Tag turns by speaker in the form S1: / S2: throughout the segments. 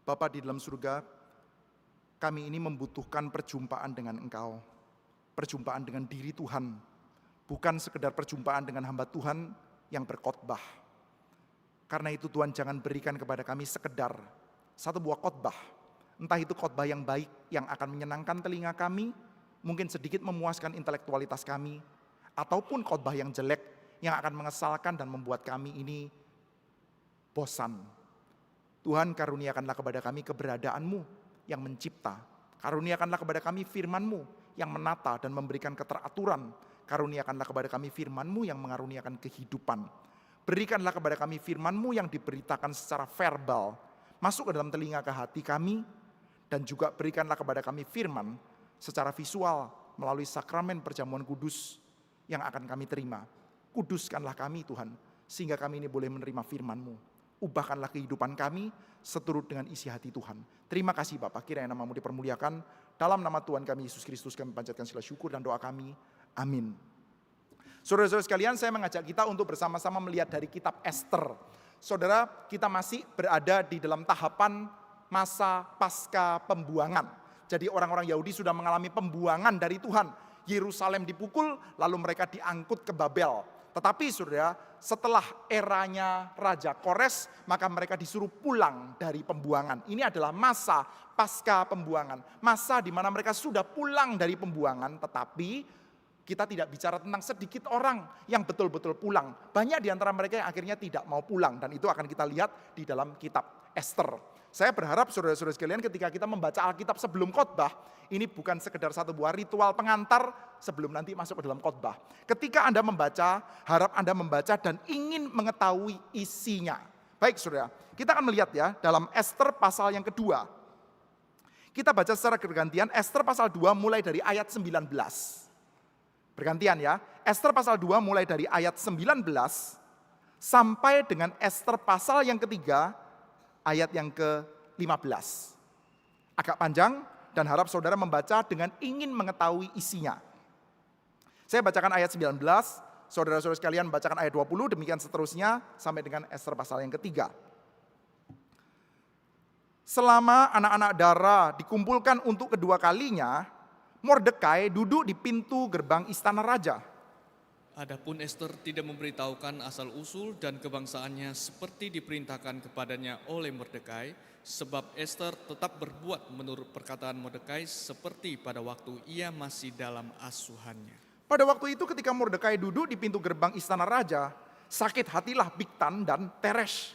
S1: Bapa di dalam surga, kami ini membutuhkan perjumpaan dengan Engkau. Perjumpaan dengan diri Tuhan, bukan sekedar perjumpaan dengan hamba Tuhan yang berkhotbah. Karena itu Tuhan jangan berikan kepada kami sekedar satu buah khotbah. Entah itu khotbah yang baik yang akan menyenangkan telinga kami, mungkin sedikit memuaskan intelektualitas kami, ataupun khotbah yang jelek yang akan mengesalkan dan membuat kami ini bosan. Tuhan, karuniakanlah kepada kami keberadaan-Mu yang mencipta. Karuniakanlah kepada kami firman-Mu yang menata dan memberikan keteraturan. Karuniakanlah kepada kami firman-Mu yang mengaruniakan kehidupan. Berikanlah kepada kami firman-Mu yang diberitakan secara verbal, masuk ke dalam telinga ke hati kami, dan juga berikanlah kepada kami firman secara visual melalui sakramen perjamuan kudus yang akan kami terima. Kuduskanlah kami Tuhan, sehingga kami ini boleh menerima firman-Mu. Ubahkanlah kehidupan kami seturut dengan isi hati Tuhan. Terima kasih Bapak, kiranya nama-Mu dipermuliakan. Dalam nama Tuhan kami Yesus Kristus kami panjatkan segala syukur dan doa kami. Amin. Saudara-saudara sekalian, saya mengajak kita untuk bersama-sama melihat dari kitab Ester. Saudara, kita masih berada di dalam tahapan masa pasca pembuangan. Jadi orang-orang Yahudi sudah mengalami pembuangan dari Tuhan. Yerusalem dipukul, lalu mereka diangkut ke Babel. Tetapi saudara, setelah eranya Raja Kores, maka mereka disuruh pulang dari pembuangan. Ini adalah masa pasca pembuangan. Masa di mana mereka sudah pulang dari pembuangan, tetapi kita tidak bicara tentang sedikit orang yang betul-betul pulang. Banyak di antara mereka yang akhirnya tidak mau pulang. Dan itu akan kita lihat di dalam kitab Ester. Saya berharap saudara-saudara sekalian ketika kita membaca Alkitab sebelum khotbah, ini bukan sekedar satu buah ritual pengantar sebelum nanti masuk ke dalam khotbah. Ketika Anda membaca, harap Anda membaca dan ingin mengetahui isinya. Baik saudara, kita akan melihat ya dalam Ester pasal yang kedua. Kita baca secara bergantian Ester pasal 2 mulai dari ayat 19. Bergantian ya, Ester pasal 2 mulai dari ayat 19 sampai dengan Ester pasal yang ketiga, ayat yang ke-15. Agak panjang dan harap saudara membaca dengan ingin mengetahui isinya. Saya bacakan ayat 19, saudara-saudara sekalian bacakan ayat 20, demikian seterusnya sampai dengan Ester pasal yang ketiga. Selama anak-anak Dara dikumpulkan untuk kedua kalinya, Mordekai duduk di pintu gerbang istana raja.
S2: Adapun Ester tidak memberitahukan asal-usul dan kebangsaannya seperti diperintahkan kepadanya oleh Mordekai, sebab Ester tetap berbuat menurut perkataan Mordekai seperti pada waktu ia masih dalam asuhannya.
S1: Pada waktu itu ketika Mordekai duduk di pintu gerbang istana raja, sakit hatilah Bigtan dan Teresh.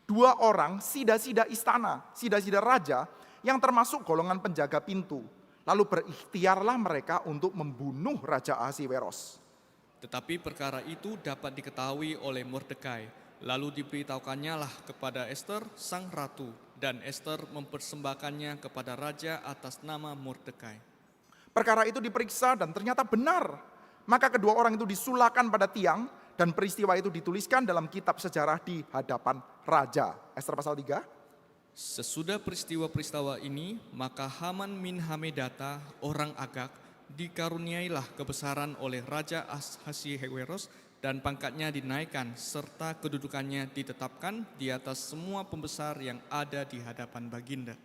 S1: Dua orang sida-sida istana, sida-sida raja yang termasuk golongan penjaga pintu. Lalu berikhtiarlah mereka untuk membunuh Raja Ahasiweros.
S2: Tetapi perkara itu dapat diketahui oleh Mordekai, lalu diberitahukannya lah kepada Ester sang ratu, dan Ester mempersembahkannya kepada raja atas nama Mordekai.
S1: Perkara itu diperiksa dan ternyata benar. Maka kedua orang itu disulakan pada tiang dan peristiwa itu dituliskan dalam kitab sejarah di hadapan raja. Ester pasal 3.
S2: Sesudah peristiwa-peristiwa ini, maka Haman bin Hamedata, orang Agag, dikaruniailah kebesaran oleh Raja Ahasiweros dan pangkatnya dinaikkan serta kedudukannya ditetapkan di atas semua pembesar yang ada di hadapan baginda.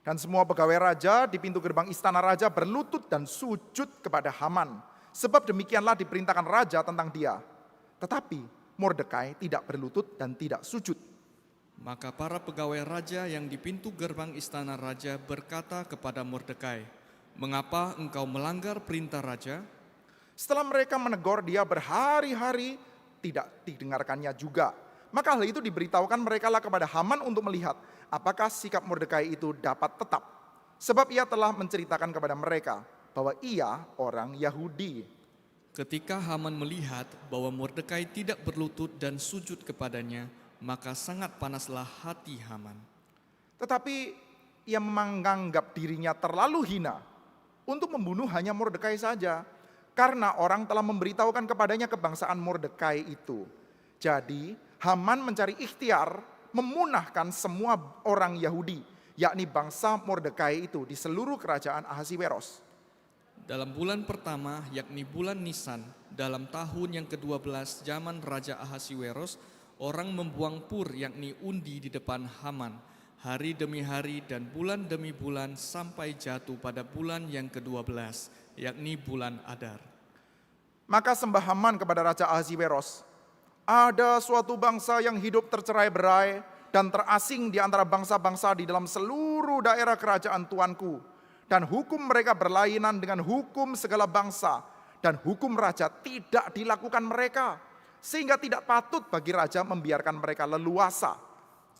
S1: Dan semua pegawai raja di pintu gerbang istana raja berlutut dan sujud kepada Haman, sebab demikianlah diperintahkan raja tentang dia. Tetapi Mordekai tidak berlutut dan tidak sujud.
S2: Maka para pegawai raja yang di pintu gerbang istana raja berkata kepada Mordekai, "Mengapa engkau melanggar perintah raja?"
S1: Setelah mereka menegur dia berhari-hari, tidak didengarkannya juga. Maka hal itu diberitahukan mereka lah kepada Haman untuk melihat apakah sikap Mordekai itu dapat tetap. Sebab ia telah menceritakan kepada mereka bahwa ia orang Yahudi.
S2: Ketika Haman melihat bahwa Mordekai tidak berlutut dan sujud kepadanya, maka sangat panaslah hati Haman.
S1: Tetapi ia menganggap dirinya terlalu hina untuk membunuh hanya Mordekai saja, karena orang telah memberitahukan kepadanya kebangsaan Mordekai itu. Jadi Haman mencari ikhtiar memunahkan semua orang Yahudi, yakni bangsa Mordekai itu di seluruh kerajaan Ahasiweros.
S2: Dalam bulan pertama, yakni bulan Nisan, dalam tahun yang ke-12 zaman Raja Ahasiweros, orang membuang pur yakni undi di depan Haman. hari demi hari dan bulan demi bulan sampai jatuh pada bulan yang ke-12, yakni bulan Adar.
S1: Maka sembah Haman kepada Raja Ahasiweros, ada suatu bangsa yang hidup tercerai-berai dan terasing di antara bangsa-bangsa di dalam seluruh daerah kerajaan tuanku. Dan hukum mereka berlainan dengan hukum segala bangsa, dan hukum raja tidak dilakukan mereka, sehingga tidak patut bagi raja membiarkan mereka leluasa.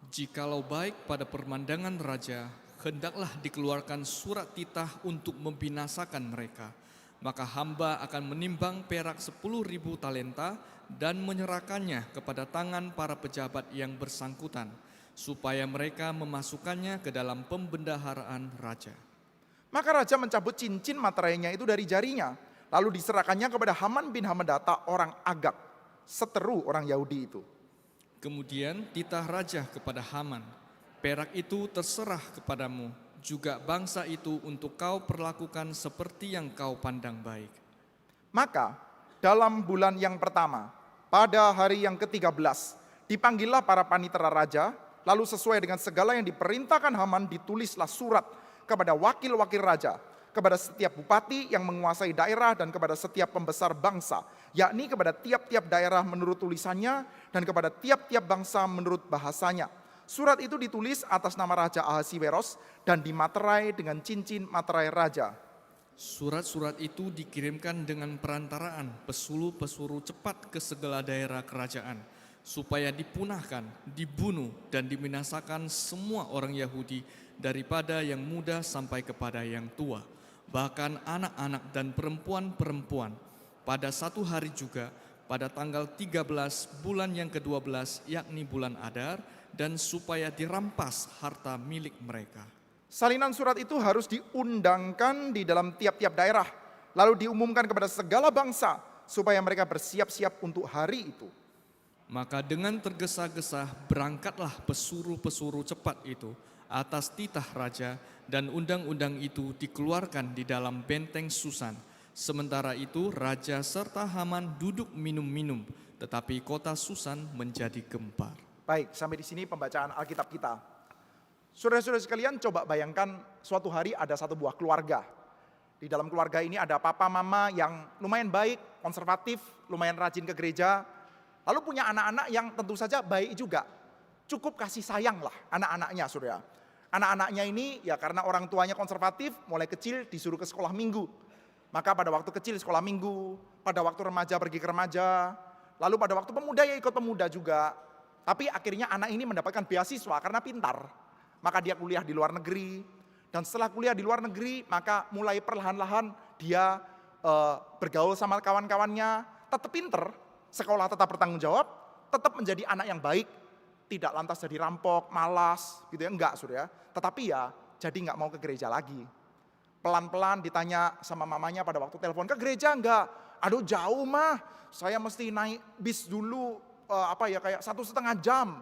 S2: Jikalau baik pada pemandangan raja, hendaklah dikeluarkan surat titah untuk membinasakan mereka. Maka hamba akan menimbang perak 10.000 talenta dan menyerahkannya kepada tangan para pejabat yang bersangkutan, supaya mereka memasukkannya ke dalam pembendaharaan raja.
S1: Maka raja mencabut cincin materainya itu dari jarinya, lalu diserahkannya kepada Haman bin Hamedata orang Agag, seteru orang Yahudi itu.
S2: Kemudian titah raja kepada Haman, perak itu terserah kepadamu, juga bangsa itu untuk kau perlakukan seperti yang kau pandang baik.
S1: Maka dalam bulan yang pertama, pada hari yang ke-13, dipanggillah para panitera raja, lalu sesuai dengan segala yang diperintahkan Haman ditulislah surat kepada wakil-wakil raja, kepada setiap bupati yang menguasai daerah dan kepada setiap pembesar bangsa, yakni kepada tiap-tiap daerah menurut tulisannya dan kepada tiap-tiap bangsa menurut bahasanya. Surat itu ditulis atas nama Raja Ahasiweros dan dimaterai dengan cincin materai raja.
S2: Surat-surat itu dikirimkan dengan perantaraan pesuruh-pesuruh cepat ke segala daerah kerajaan, supaya dipunahkan, dibunuh, dan dibinasakan semua orang Yahudi daripada yang muda sampai kepada yang tua, bahkan anak-anak dan perempuan-perempuan. Pada satu hari juga, pada tanggal 13 bulan yang ke-12, yakni bulan Adar, dan supaya dirampas harta milik mereka.
S1: Salinan surat itu harus diundangkan di dalam tiap-tiap daerah, lalu diumumkan kepada segala bangsa, supaya mereka bersiap-siap untuk hari itu.
S2: Maka dengan tergesa-gesa berangkatlah pesuruh-pesuruh cepat itu atas titah raja, dan undang-undang itu dikeluarkan di dalam benteng Susan. Sementara itu raja serta Haman duduk minum-minum, tetapi kota Susan menjadi gempar.
S1: Baik, sampai di sini pembacaan Alkitab kita. Saudara-saudara sekalian, coba bayangkan suatu hari ada satu buah keluarga. Di dalam keluarga ini ada papa mama yang lumayan baik, konservatif, lumayan rajin ke gereja, lalu punya anak-anak yang tentu saja baik juga. Cukup kasih sayang lah anak-anaknya, saudara. Anak-anaknya ini ya karena orang tuanya konservatif, mulai kecil disuruh ke sekolah minggu. Maka pada waktu kecil sekolah minggu, pada waktu remaja pergi ke remaja, lalu pada waktu pemuda ya ikut pemuda juga. Tapi akhirnya anak ini mendapatkan beasiswa karena pintar. Maka dia kuliah di luar negeri. Dan setelah kuliah di luar negeri, maka mulai perlahan-lahan dia bergaul sama kawan-kawannya. Tetap pinter, sekolah tetap bertanggung jawab, tetap menjadi anak yang baik. Tidak lantas jadi rampok, malas, gitu ya. Enggak, saudara. Tetapi ya jadi enggak mau ke gereja lagi. Pelan-pelan ditanya sama mamanya pada waktu telepon, ke gereja enggak? Aduh jauh mah, saya mesti naik bis dulu. Kayak 1,5 jam.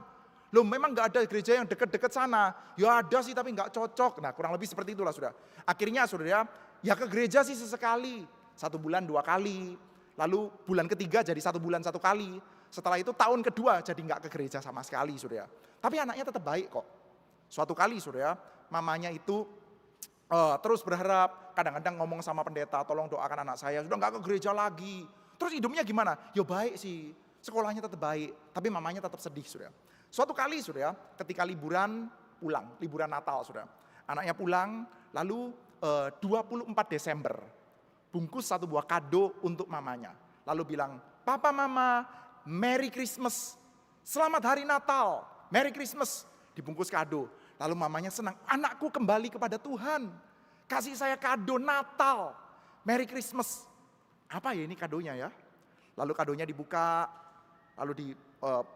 S1: Loh memang nggak ada gereja yang deket-deket sana. Ya ada sih tapi nggak cocok. Nah kurang lebih seperti itulah saudara. Akhirnya saudara ya ke gereja sih sesekali. 1 bulan 2 kali. Lalu bulan ketiga jadi 1 bulan 1 kali. Setelah itu tahun kedua jadi nggak ke gereja sama sekali saudara. Tapi anaknya tetap baik kok. Suatu kali saudara mamanya itu terus berharap. Kadang-kadang ngomong sama pendeta, tolong doakan anak saya. Sudah nggak ke gereja lagi. Terus hidupnya gimana? Ya baik sih. Sekolahnya tetap baik, tapi mamanya tetap sedih, saudara. Suatu kali, saudara, ketika liburan pulang, liburan Natal, saudara. Anaknya pulang, lalu 24 Desember, bungkus satu buah kado untuk mamanya. Lalu bilang, Papa, Mama, Merry Christmas, Selamat Hari Natal, Merry Christmas. Dibungkus kado. Lalu mamanya senang, anakku kembali kepada Tuhan. Kasih saya kado Natal, Merry Christmas. Apa ya ini kadonya ya? Lalu kadonya dibuka. Lalu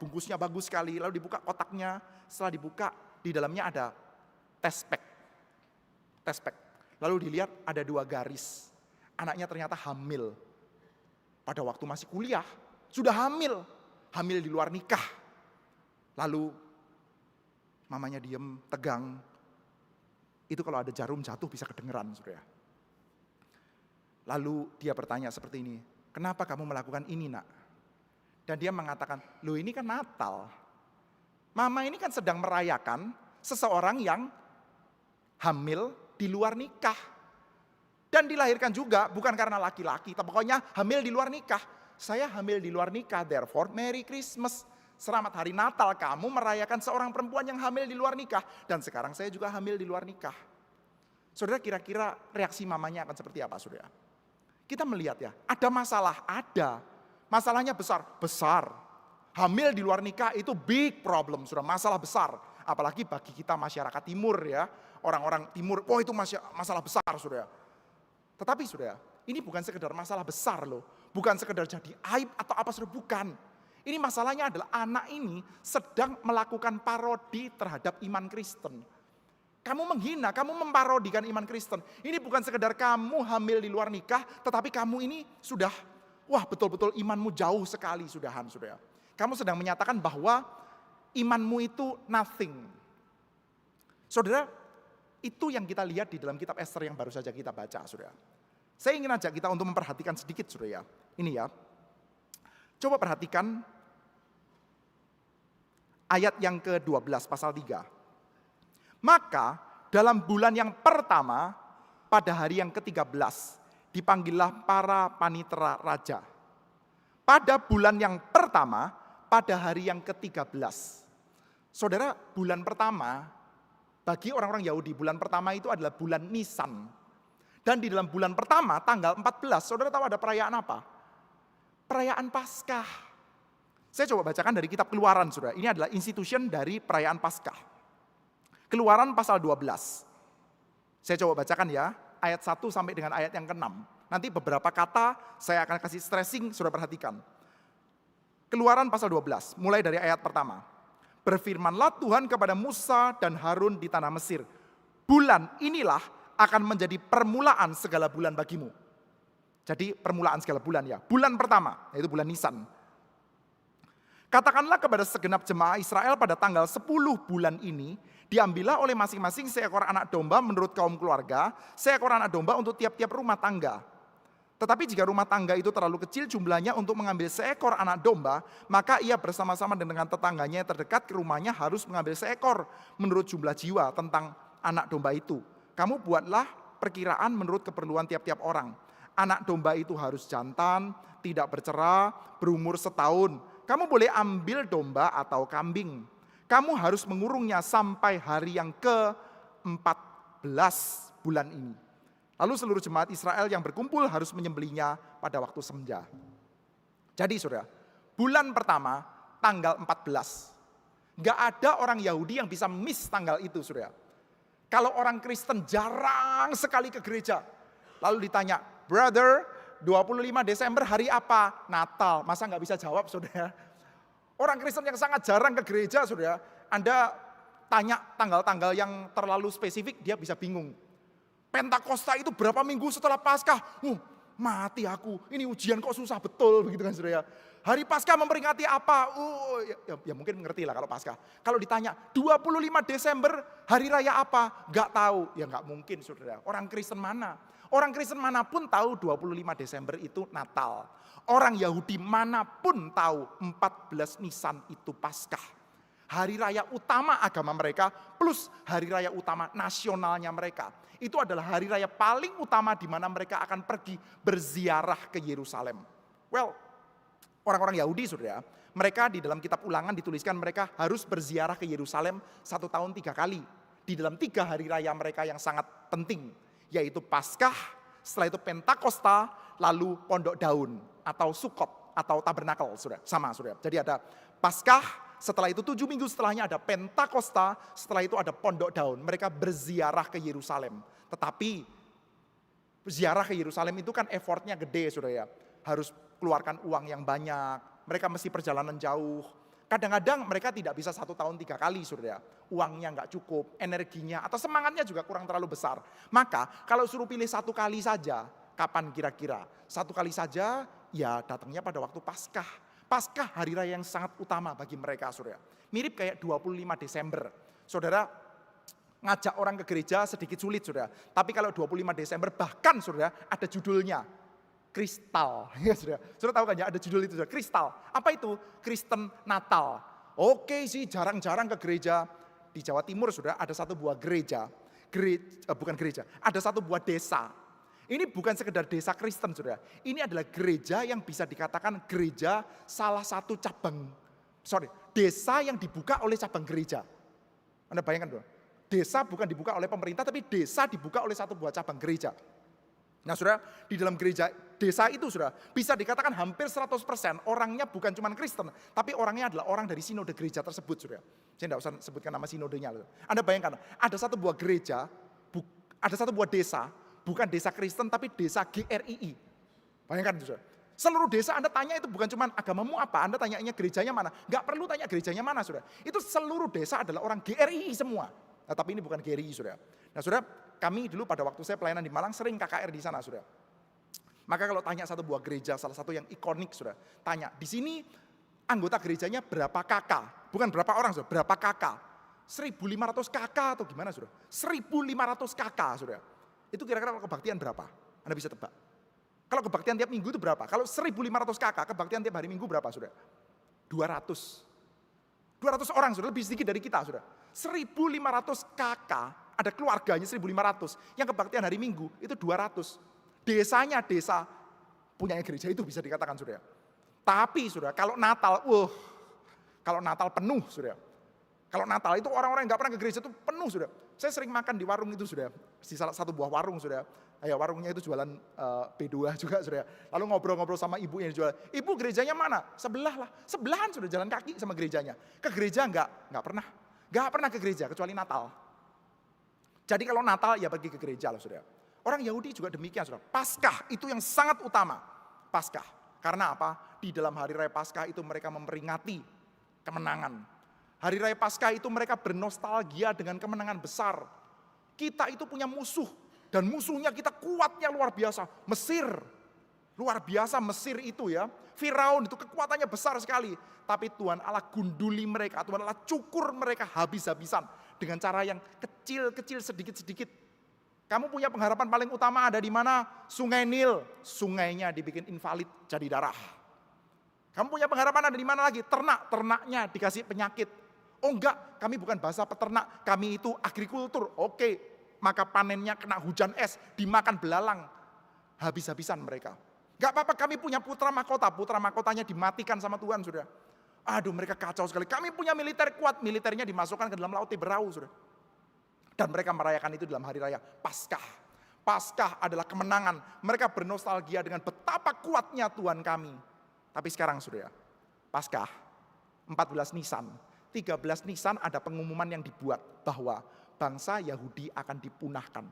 S1: bungkusnya bagus sekali, lalu dibuka kotaknya. Setelah dibuka, di dalamnya ada tespek. Lalu dilihat ada 2 garis. Anaknya ternyata hamil. Pada waktu masih kuliah, sudah hamil. Hamil di luar nikah. Lalu mamanya diem, tegang. Itu kalau ada jarum jatuh bisa kedengeran, saudara. Lalu dia bertanya seperti ini, kenapa kamu melakukan ini nak? Dan dia mengatakan, loh ini kan Natal. Mama ini kan sedang merayakan seseorang yang hamil di luar nikah. Dan dilahirkan juga bukan karena laki-laki, tapi pokoknya hamil di luar nikah. Saya hamil di luar nikah, therefore Merry Christmas. Selamat hari Natal, kamu merayakan seorang perempuan yang hamil di luar nikah. Dan sekarang saya juga hamil di luar nikah. Saudara, kira-kira reaksi mamanya akan seperti apa, saudara? Kita melihat ya, ada masalah, ada. Masalahnya besar, besar. Hamil di luar nikah itu big problem, saudara, masalah besar. Apalagi bagi kita masyarakat timur ya, orang-orang timur, itu masalah besar, saudara. Tetapi saudara, ini bukan sekedar masalah besar loh. Bukan sekedar jadi aib atau apa, saudara, bukan. Ini masalahnya adalah anak ini sedang melakukan parodi terhadap iman Kristen. Kamu menghina, kamu memparodikan iman Kristen. Ini bukan sekedar kamu hamil di luar nikah, tetapi kamu ini sudah, betul-betul imanmu jauh sekali sudahan, saudara. Kamu sedang menyatakan bahwa imanmu itu nothing. Saudara, itu yang kita lihat di dalam kitab Ester yang baru saja kita baca, saudara. Saya ingin ajak kita untuk memperhatikan sedikit, saudara. Ini ya, coba perhatikan ayat yang ke-12 pasal 3. Maka dalam bulan yang pertama pada hari yang ke-13 dipanggillah para panitera raja. Pada bulan yang pertama pada hari yang ke-13. Saudara, bulan pertama bagi orang-orang Yahudi, bulan pertama itu adalah bulan Nisan. Dan di dalam bulan pertama tanggal 14, saudara tahu ada perayaan apa? Perayaan Paskah. Saya coba bacakan dari kitab Keluaran, saudara. Ini adalah institution dari perayaan Paskah. Keluaran pasal 12. Saya coba bacakan ya, ayat 1 sampai dengan ayat yang ke-6. Nanti beberapa kata saya akan kasih stressing, saudara perhatikan. Keluaran pasal 12, mulai dari ayat pertama. Berfirmanlah Tuhan kepada Musa dan Harun di tanah Mesir. Bulan inilah akan menjadi permulaan segala bulan bagimu. Jadi permulaan segala bulan ya. Bulan pertama, yaitu bulan Nisan. Katakanlah kepada segenap jemaah Israel pada tanggal 10 bulan ini, diambillah oleh masing-masing seekor anak domba menurut kaum keluarga, seekor anak domba untuk tiap-tiap rumah tangga. Tetapi jika rumah tangga itu terlalu kecil jumlahnya untuk mengambil seekor anak domba, maka ia bersama-sama dengan tetangganya yang terdekat ke rumahnya harus mengambil seekor menurut jumlah jiwa tentang anak domba itu. Kamu buatlah perkiraan menurut keperluan tiap-tiap orang. Anak domba itu harus jantan, tidak bercera, berumur setahun. Kamu boleh ambil domba atau kambing. Kamu harus mengurungnya sampai hari yang ke-14 bulan ini. Lalu seluruh jemaat Israel yang berkumpul harus menyembelihnya pada waktu senja. Jadi saudara, bulan pertama tanggal 14. Gak ada orang Yahudi yang bisa miss tanggal itu, saudara. Kalau orang Kristen jarang sekali ke gereja. Lalu ditanya, brother, 25 Desember hari apa? Natal. Masa gak bisa jawab, saudara? Orang Kristen yang sangat jarang ke gereja, saudara. Anda tanya tanggal-tanggal yang terlalu spesifik, dia bisa bingung. Pentakosta itu berapa minggu setelah Paskah? Mati aku, ini ujian kok susah betul, begitu kan saudara. Hari Paskah memperingati apa? Ya mungkin mengerti lah kalau Paskah. Kalau ditanya 25 Desember hari raya apa? Gak tahu, ya gak mungkin saudara. Orang Kristen mana? Orang Kristen manapun tahu 25 Desember itu Natal. Orang Yahudi manapun tahu 14 Nisan itu Paskah. Hari raya utama agama mereka plus hari raya utama nasionalnya mereka. Itu adalah hari raya paling utama di mana mereka akan pergi berziarah ke Yerusalem. Well, orang-orang Yahudi saudara, mereka di dalam kitab Ulangan dituliskan mereka harus berziarah ke Yerusalem 1 tahun 3 kali. Di dalam 3 hari raya mereka yang sangat penting. Yaitu Paskah, setelah itu Pentakosta, lalu Pondok Daun atau Sukot atau Tabernakel, saudara. Sama, saudara. Jadi ada Paskah, setelah itu 7 minggu setelahnya ada Pentakosta, setelah itu ada Pondok Daun. Mereka berziarah ke Yerusalem. Tetapi ziarah ke Yerusalem itu kan effortnya gede, saudara. Harus keluarkan uang yang banyak, mereka mesti perjalanan jauh. Kadang-kadang mereka tidak bisa 1 tahun 3 kali, saudara. Uangnya nggak cukup, energinya atau semangatnya juga kurang terlalu besar. Maka kalau suruh pilih 1 kali saja, kapan kira-kira? 1 kali saja, ya datangnya pada waktu Paskah. Paskah hari raya yang sangat utama bagi mereka, saudara. Mirip kayak 25 Desember. Saudara, ngajak orang ke gereja sedikit sulit, saudara. Tapi kalau 25 Desember bahkan, saudara, ada judulnya. Kristal, ya saudara. Saudara tahu kan ya ada judul itu, saudara. Kristal. Apa itu? Kristen Natal. Oke sih, jarang-jarang ke gereja. di Jawa Timur sudah ada satu buah ada satu buah desa. Ini bukan sekedar desa Kristen sudah. Ini adalah gereja yang bisa dikatakan gereja salah satu desa yang dibuka oleh cabang gereja. Anda bayangkan dong, desa bukan dibuka oleh pemerintah, tapi desa dibuka oleh satu buah cabang gereja. Nah saudara, di dalam gereja desa itu sudah bisa dikatakan hampir 100% orangnya bukan cuma Kristen, tapi orangnya adalah orang dari sinode gereja tersebut sudah. Saya tidak usah sebutkan nama sinodenya. Anda bayangkan, ada satu buah gereja, ada satu buah desa, bukan desa Kristen tapi desa GRII. Bayangkan saudara. Seluruh desa Anda tanya itu bukan cuma agamamu apa, Anda tanyanya gerejanya mana. Enggak perlu tanya gerejanya mana saudara. Itu seluruh desa adalah orang GRII semua. Nah, tapi ini bukan GRII saudara. Nah saudara, kami dulu pada waktu saya pelayanan di Malang sering KKR di sana saudara. Maka kalau tanya satu buah gereja, salah satu yang ikonik saudara, tanya di sini anggota gerejanya berapa kakak? Bukan berapa orang saudara, berapa kakak? 1.500 kakak atau gimana saudara? 1.500 kakak saudara. Itu kira-kira kalau kebaktian berapa? Anda bisa tebak. Kalau kebaktian tiap minggu itu berapa? Kalau 1.500 kakak, kebaktian tiap hari minggu berapa saudara? 200. 200 orang sudah lebih sedikit dari kita sudah. 1.500 kakak, ada keluarganya 1.500. Yang kebaktian hari Minggu itu 200. Desanya desa punya gereja itu bisa dikatakan sudah. Tapi sudah kalau Natal, kalau Natal penuh sudah. Kalau Natal itu orang-orang yang nggak pernah ke gereja itu penuh sudah. Saya sering makan di warung itu sudah. Di salah satu buah warung sudah. Ya warungnya itu jualan B2 juga sudah. Lalu ngobrol-ngobrol sama ibu yang jual. Ibu gerejanya mana? Sebelah lah. Sebelahan sudah jalan kaki sama gerejanya. Ke gereja nggak pernah. Nggak pernah ke gereja kecuali Natal. Jadi kalau Natal ya pergi ke gereja loh saudara. Orang Yahudi juga demikian saudara. Paskah itu yang sangat utama. Paskah. Karena apa? Di dalam hari raya Paskah itu mereka memperingati kemenangan. Hari raya Paskah itu mereka bernostalgia dengan kemenangan besar. Kita itu punya musuh. Dan musuhnya kita kuatnya luar biasa. Mesir. Luar biasa Mesir itu ya. Firaun itu kekuatannya besar sekali. Tapi Tuhan Allah gunduli mereka. Tuhan Allah cukur mereka habis-habisan. Dengan cara yang kecil-kecil sedikit-sedikit. Kamu punya pengharapan paling utama ada di mana? Sungai Nil. Sungainya dibikin invalid jadi darah. Kamu punya pengharapan ada di mana lagi? Ternaknya dikasih penyakit. Oh enggak, kami bukan bahasa peternak. Kami itu agrikultur. Oke. Maka panennya kena hujan es, dimakan belalang. Habis-habisan mereka. Gak apa-apa kami punya putra mahkotanya dimatikan sama Tuhan sudah. Aduh mereka kacau sekali. Kami punya militer kuat, militernya dimasukkan ke dalam laut Tiberau sudah. Dan mereka merayakan itu dalam hari raya Paskah. Paskah adalah kemenangan. Mereka bernostalgia dengan betapa kuatnya Tuhan kami. Tapi sekarang sudah Paskah, 14 Nisan. 13 Nisan ada pengumuman yang dibuat bahwa bangsa Yahudi akan dipunahkan.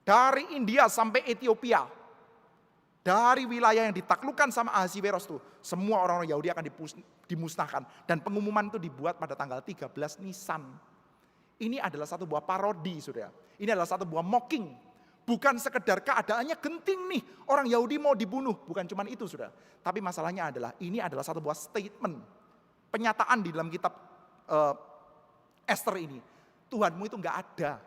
S1: Dari India sampai Ethiopia. Dari wilayah yang ditaklukkan sama Ahasiweros tuh. Semua orang-orang Yahudi akan dimusnahkan. Dan pengumuman itu dibuat pada tanggal 13 Nisan. Ini adalah satu buah parodi saudara. Ini adalah satu buah mocking. Bukan sekedar keadaannya genting nih. Orang Yahudi mau dibunuh. Bukan cuma itu saudara. Tapi masalahnya adalah ini adalah satu buah statement. Penyataan di dalam kitab Esther ini. Tuhanmu itu enggak ada.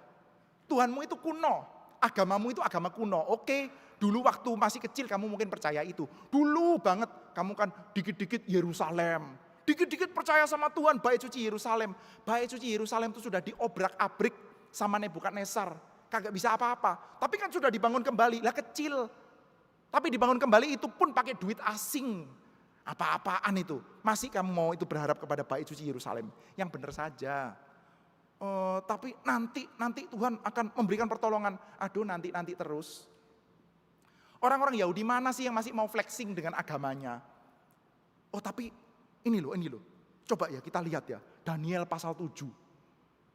S1: Tuhanmu itu kuno. Agamamu itu agama kuno. Oke, dulu waktu masih kecil kamu mungkin percaya itu. Dulu banget kamu kan dikit-dikit Yerusalem. Dikit-dikit percaya sama Tuhan, bait suci Yerusalem. Bait suci Yerusalem itu sudah diobrak-abrik sama Nebukadnezar. Kagak bisa apa-apa. Tapi kan sudah dibangun kembali. Lah kecil. Tapi dibangun kembali itu pun pakai duit asing. Apa-apaan itu. Masih kamu mau itu berharap kepada bait suci Yerusalem. Yang benar saja. Tapi nanti Tuhan akan memberikan pertolongan. Aduh nanti terus. Orang-orang Yahudi mana sih yang masih mau flexing dengan agamanya? Oh tapi ini loh. Coba ya kita lihat ya. Daniel pasal 7.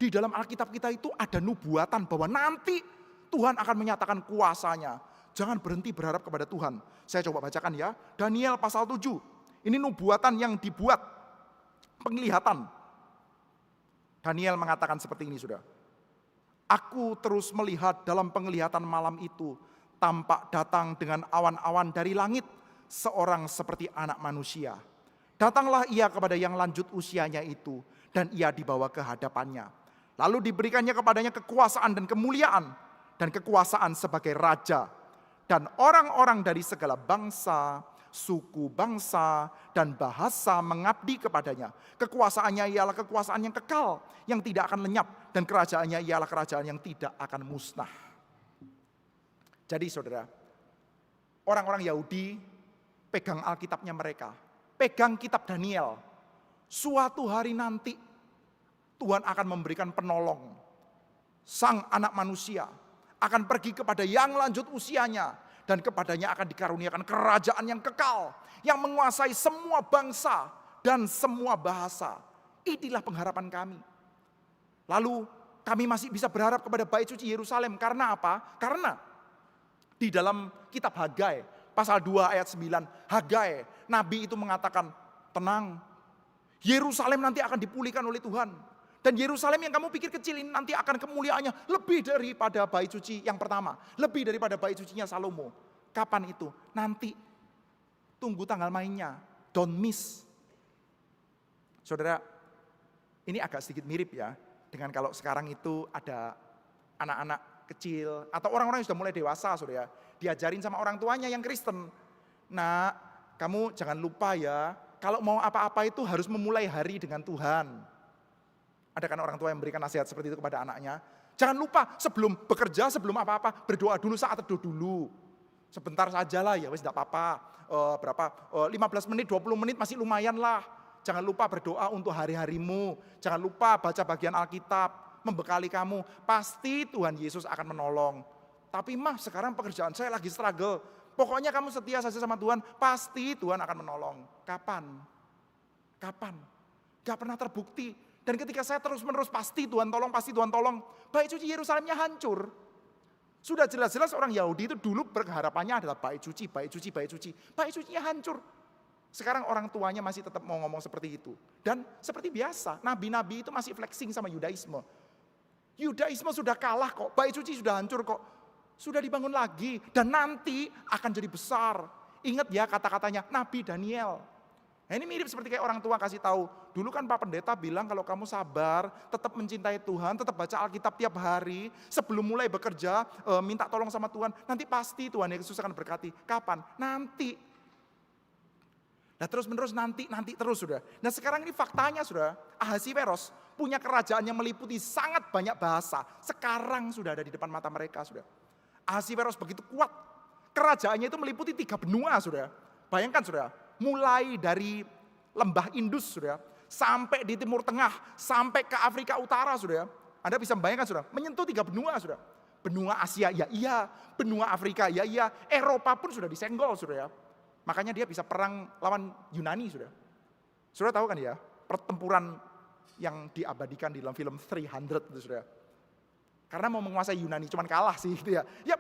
S1: Di dalam Alkitab kita itu ada nubuatan bahwa nanti Tuhan akan menyatakan kuasanya. Jangan berhenti berharap kepada Tuhan. Saya coba bacakan ya. Daniel pasal 7. Ini nubuatan yang dibuat. Penglihatan. Daniel mengatakan seperti ini sudah. Aku terus melihat dalam penglihatan malam itu. Tampak datang dengan awan-awan dari langit. Seorang seperti anak manusia. Datanglah ia kepada yang lanjut usianya itu. Dan ia dibawa ke hadapannya. Lalu diberikannya kepadanya kekuasaan dan kemuliaan. Dan kekuasaan sebagai raja. Dan orang-orang dari segala bangsa, suku, bangsa, dan bahasa mengabdi kepadanya. Kekuasaannya ialah kekuasaan yang kekal, yang tidak akan lenyap, dan kerajaannya ialah kerajaan yang tidak akan musnah. Jadi saudara, orang-orang Yahudi pegang Alkitabnya mereka, pegang kitab Daniel. Suatu hari nanti Tuhan akan memberikan penolong. Sang anak manusia akan pergi kepada yang lanjut usianya, dan kepadanya akan dikaruniakan kerajaan yang kekal, yang menguasai semua bangsa dan semua bahasa. Inilah pengharapan kami. Lalu kami masih bisa berharap kepada Bait Suci Yerusalem. Karena apa? Karena di dalam kitab Hagai, pasal 2 ayat 9, Hagai, nabi itu mengatakan, tenang, Yerusalem nanti akan dipulihkan oleh Tuhan. Dan Yerusalem yang kamu pikir kecil ini nanti akan kemuliaannya lebih daripada bait suci yang pertama. Lebih daripada bait sucinya Salomo. Kapan itu? Nanti. Tunggu tanggal mainnya. Don't miss. Saudara, ini agak sedikit mirip ya. Dengan kalau sekarang itu ada anak-anak kecil. Atau orang-orang yang sudah mulai dewasa, saudara. Diajarin sama orang tuanya yang Kristen. Nah, kamu jangan lupa ya. Kalau mau apa-apa itu harus memulai hari dengan Tuhan. Ada kan orang tua yang memberikan nasihat seperti itu kepada anaknya. Jangan lupa sebelum bekerja, sebelum apa-apa, berdoa dulu saat teduh dulu. Sebentar sajalah ya, wis enggak apa-apa. 15 menit, 20 menit masih lumayan lah. Jangan lupa berdoa untuk hari-harimu. Jangan lupa baca bagian Alkitab, membekali kamu. Pasti Tuhan Yesus akan menolong. Tapi mah sekarang pekerjaan saya lagi struggle. Pokoknya kamu setia saja sama Tuhan, pasti Tuhan akan menolong. Kapan? Kapan? Gak pernah terbukti. Dan ketika saya terus-menerus pasti Tuhan tolong, pasti Tuhan tolong. Bait suci Yerusalemnya hancur. Sudah jelas-jelas orang Yahudi itu dulu berharapannya adalah bait suci, bait suci, bait suci. Bait sucinya hancur. Sekarang orang tuanya masih tetap mau ngomong seperti itu. Dan seperti biasa, nabi-nabi itu masih flexing sama Yudaisme. Yudaisme sudah kalah kok, bait suci sudah hancur kok. Sudah dibangun lagi dan nanti akan jadi besar. Ingat ya kata-katanya Nabi Daniel. Nah, ini mirip seperti kayak orang tua kasih tahu. Dulu kan Pak Pendeta bilang kalau kamu sabar, tetap mencintai Tuhan, tetap baca Alkitab tiap hari, sebelum mulai bekerja, minta tolong sama Tuhan, nanti pasti Tuhan Yesus akan berkati. Kapan? Nanti. Nah terus menerus nanti terus sudah. Nah sekarang ini faktanya sudah, Ahasiweros punya kerajaan yang meliputi sangat banyak bahasa. Sekarang sudah ada di depan mata mereka sudah. Ahasiweros begitu kuat, kerajaannya itu meliputi 3 benua sudah. Bayangkan sudah. Mulai dari lembah Indus sudah, sampai di Timur Tengah, sampai ke Afrika Utara sudah. Anda bisa membayangkan sudah, menyentuh 3 benua sudah. Benua Asia ya iya, benua Afrika ya iya, Eropa pun sudah disenggol sudah ya. Makanya dia bisa perang lawan Yunani sudah. Sudah tahu kan ya, pertempuran yang diabadikan di dalam film 300 itu sudah. Karena mau menguasai Yunani, cuman kalah sih gitu ya. Ya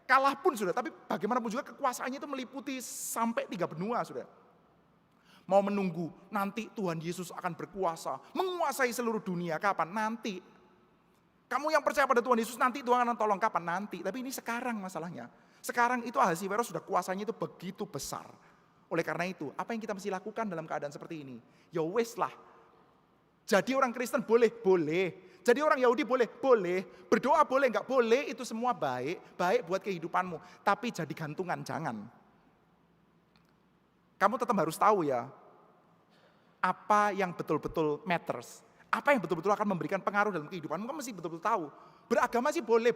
S1: kalah pun sudah, tapi bagaimanapun juga kekuasaannya itu meliputi sampai 3 benua sudah. Mau menunggu, nanti Tuhan Yesus akan berkuasa, menguasai seluruh dunia. Kapan? Nanti. Kamu yang percaya pada Tuhan Yesus, nanti Tuhan akan tolong. Kapan? Nanti. Tapi ini sekarang masalahnya. Sekarang itu Ahasiweros sudah kuasanya itu begitu besar. Oleh karena itu, apa yang kita mesti lakukan dalam keadaan seperti ini? Ya wes lah. Jadi orang Kristen boleh. Jadi orang Yahudi boleh. Berdoa boleh, enggak boleh, itu semua baik buat kehidupanmu. Tapi jadi gantungan, jangan. Kamu tetap harus tahu ya, apa yang betul-betul matters. Apa yang betul-betul akan memberikan pengaruh dalam kehidupanmu, kamu mesti betul-betul tahu. Beragama sih boleh.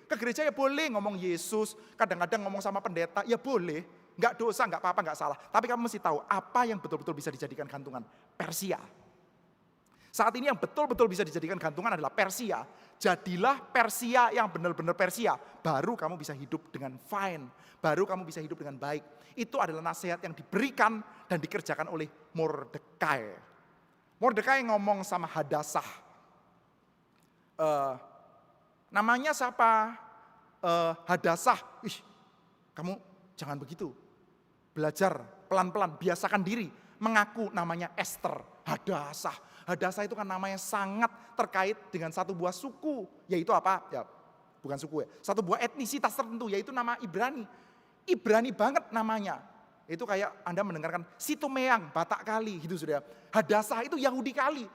S1: Ke gereja ya boleh ngomong Yesus, kadang-kadang ngomong sama pendeta, ya boleh. Enggak dosa, enggak apa-apa, enggak salah. Tapi kamu mesti tahu, apa yang betul-betul bisa dijadikan gantungan. Persia. Saat ini yang betul-betul bisa dijadikan gantungan adalah Persia. Jadilah Persia yang benar-benar Persia. Baru kamu bisa hidup dengan fine. Baru kamu bisa hidup dengan baik. Itu adalah nasihat yang diberikan dan dikerjakan oleh Mordekai. Mordekai ngomong sama Hadasah. Namanya siapa? Hadasah. Kamu jangan begitu. Belajar pelan-pelan, biasakan diri. Mengaku namanya Esther. Hadasah itu kan namanya sangat terkait dengan satu buah suku. Yaitu apa? Ya bukan suku ya. Satu buah etnisitas tertentu, yaitu nama Ibrani. Ibrani banget namanya. Itu kayak Anda mendengarkan Situmeang, Batak kali gitu sudah. Hadasah itu Yahudi kali.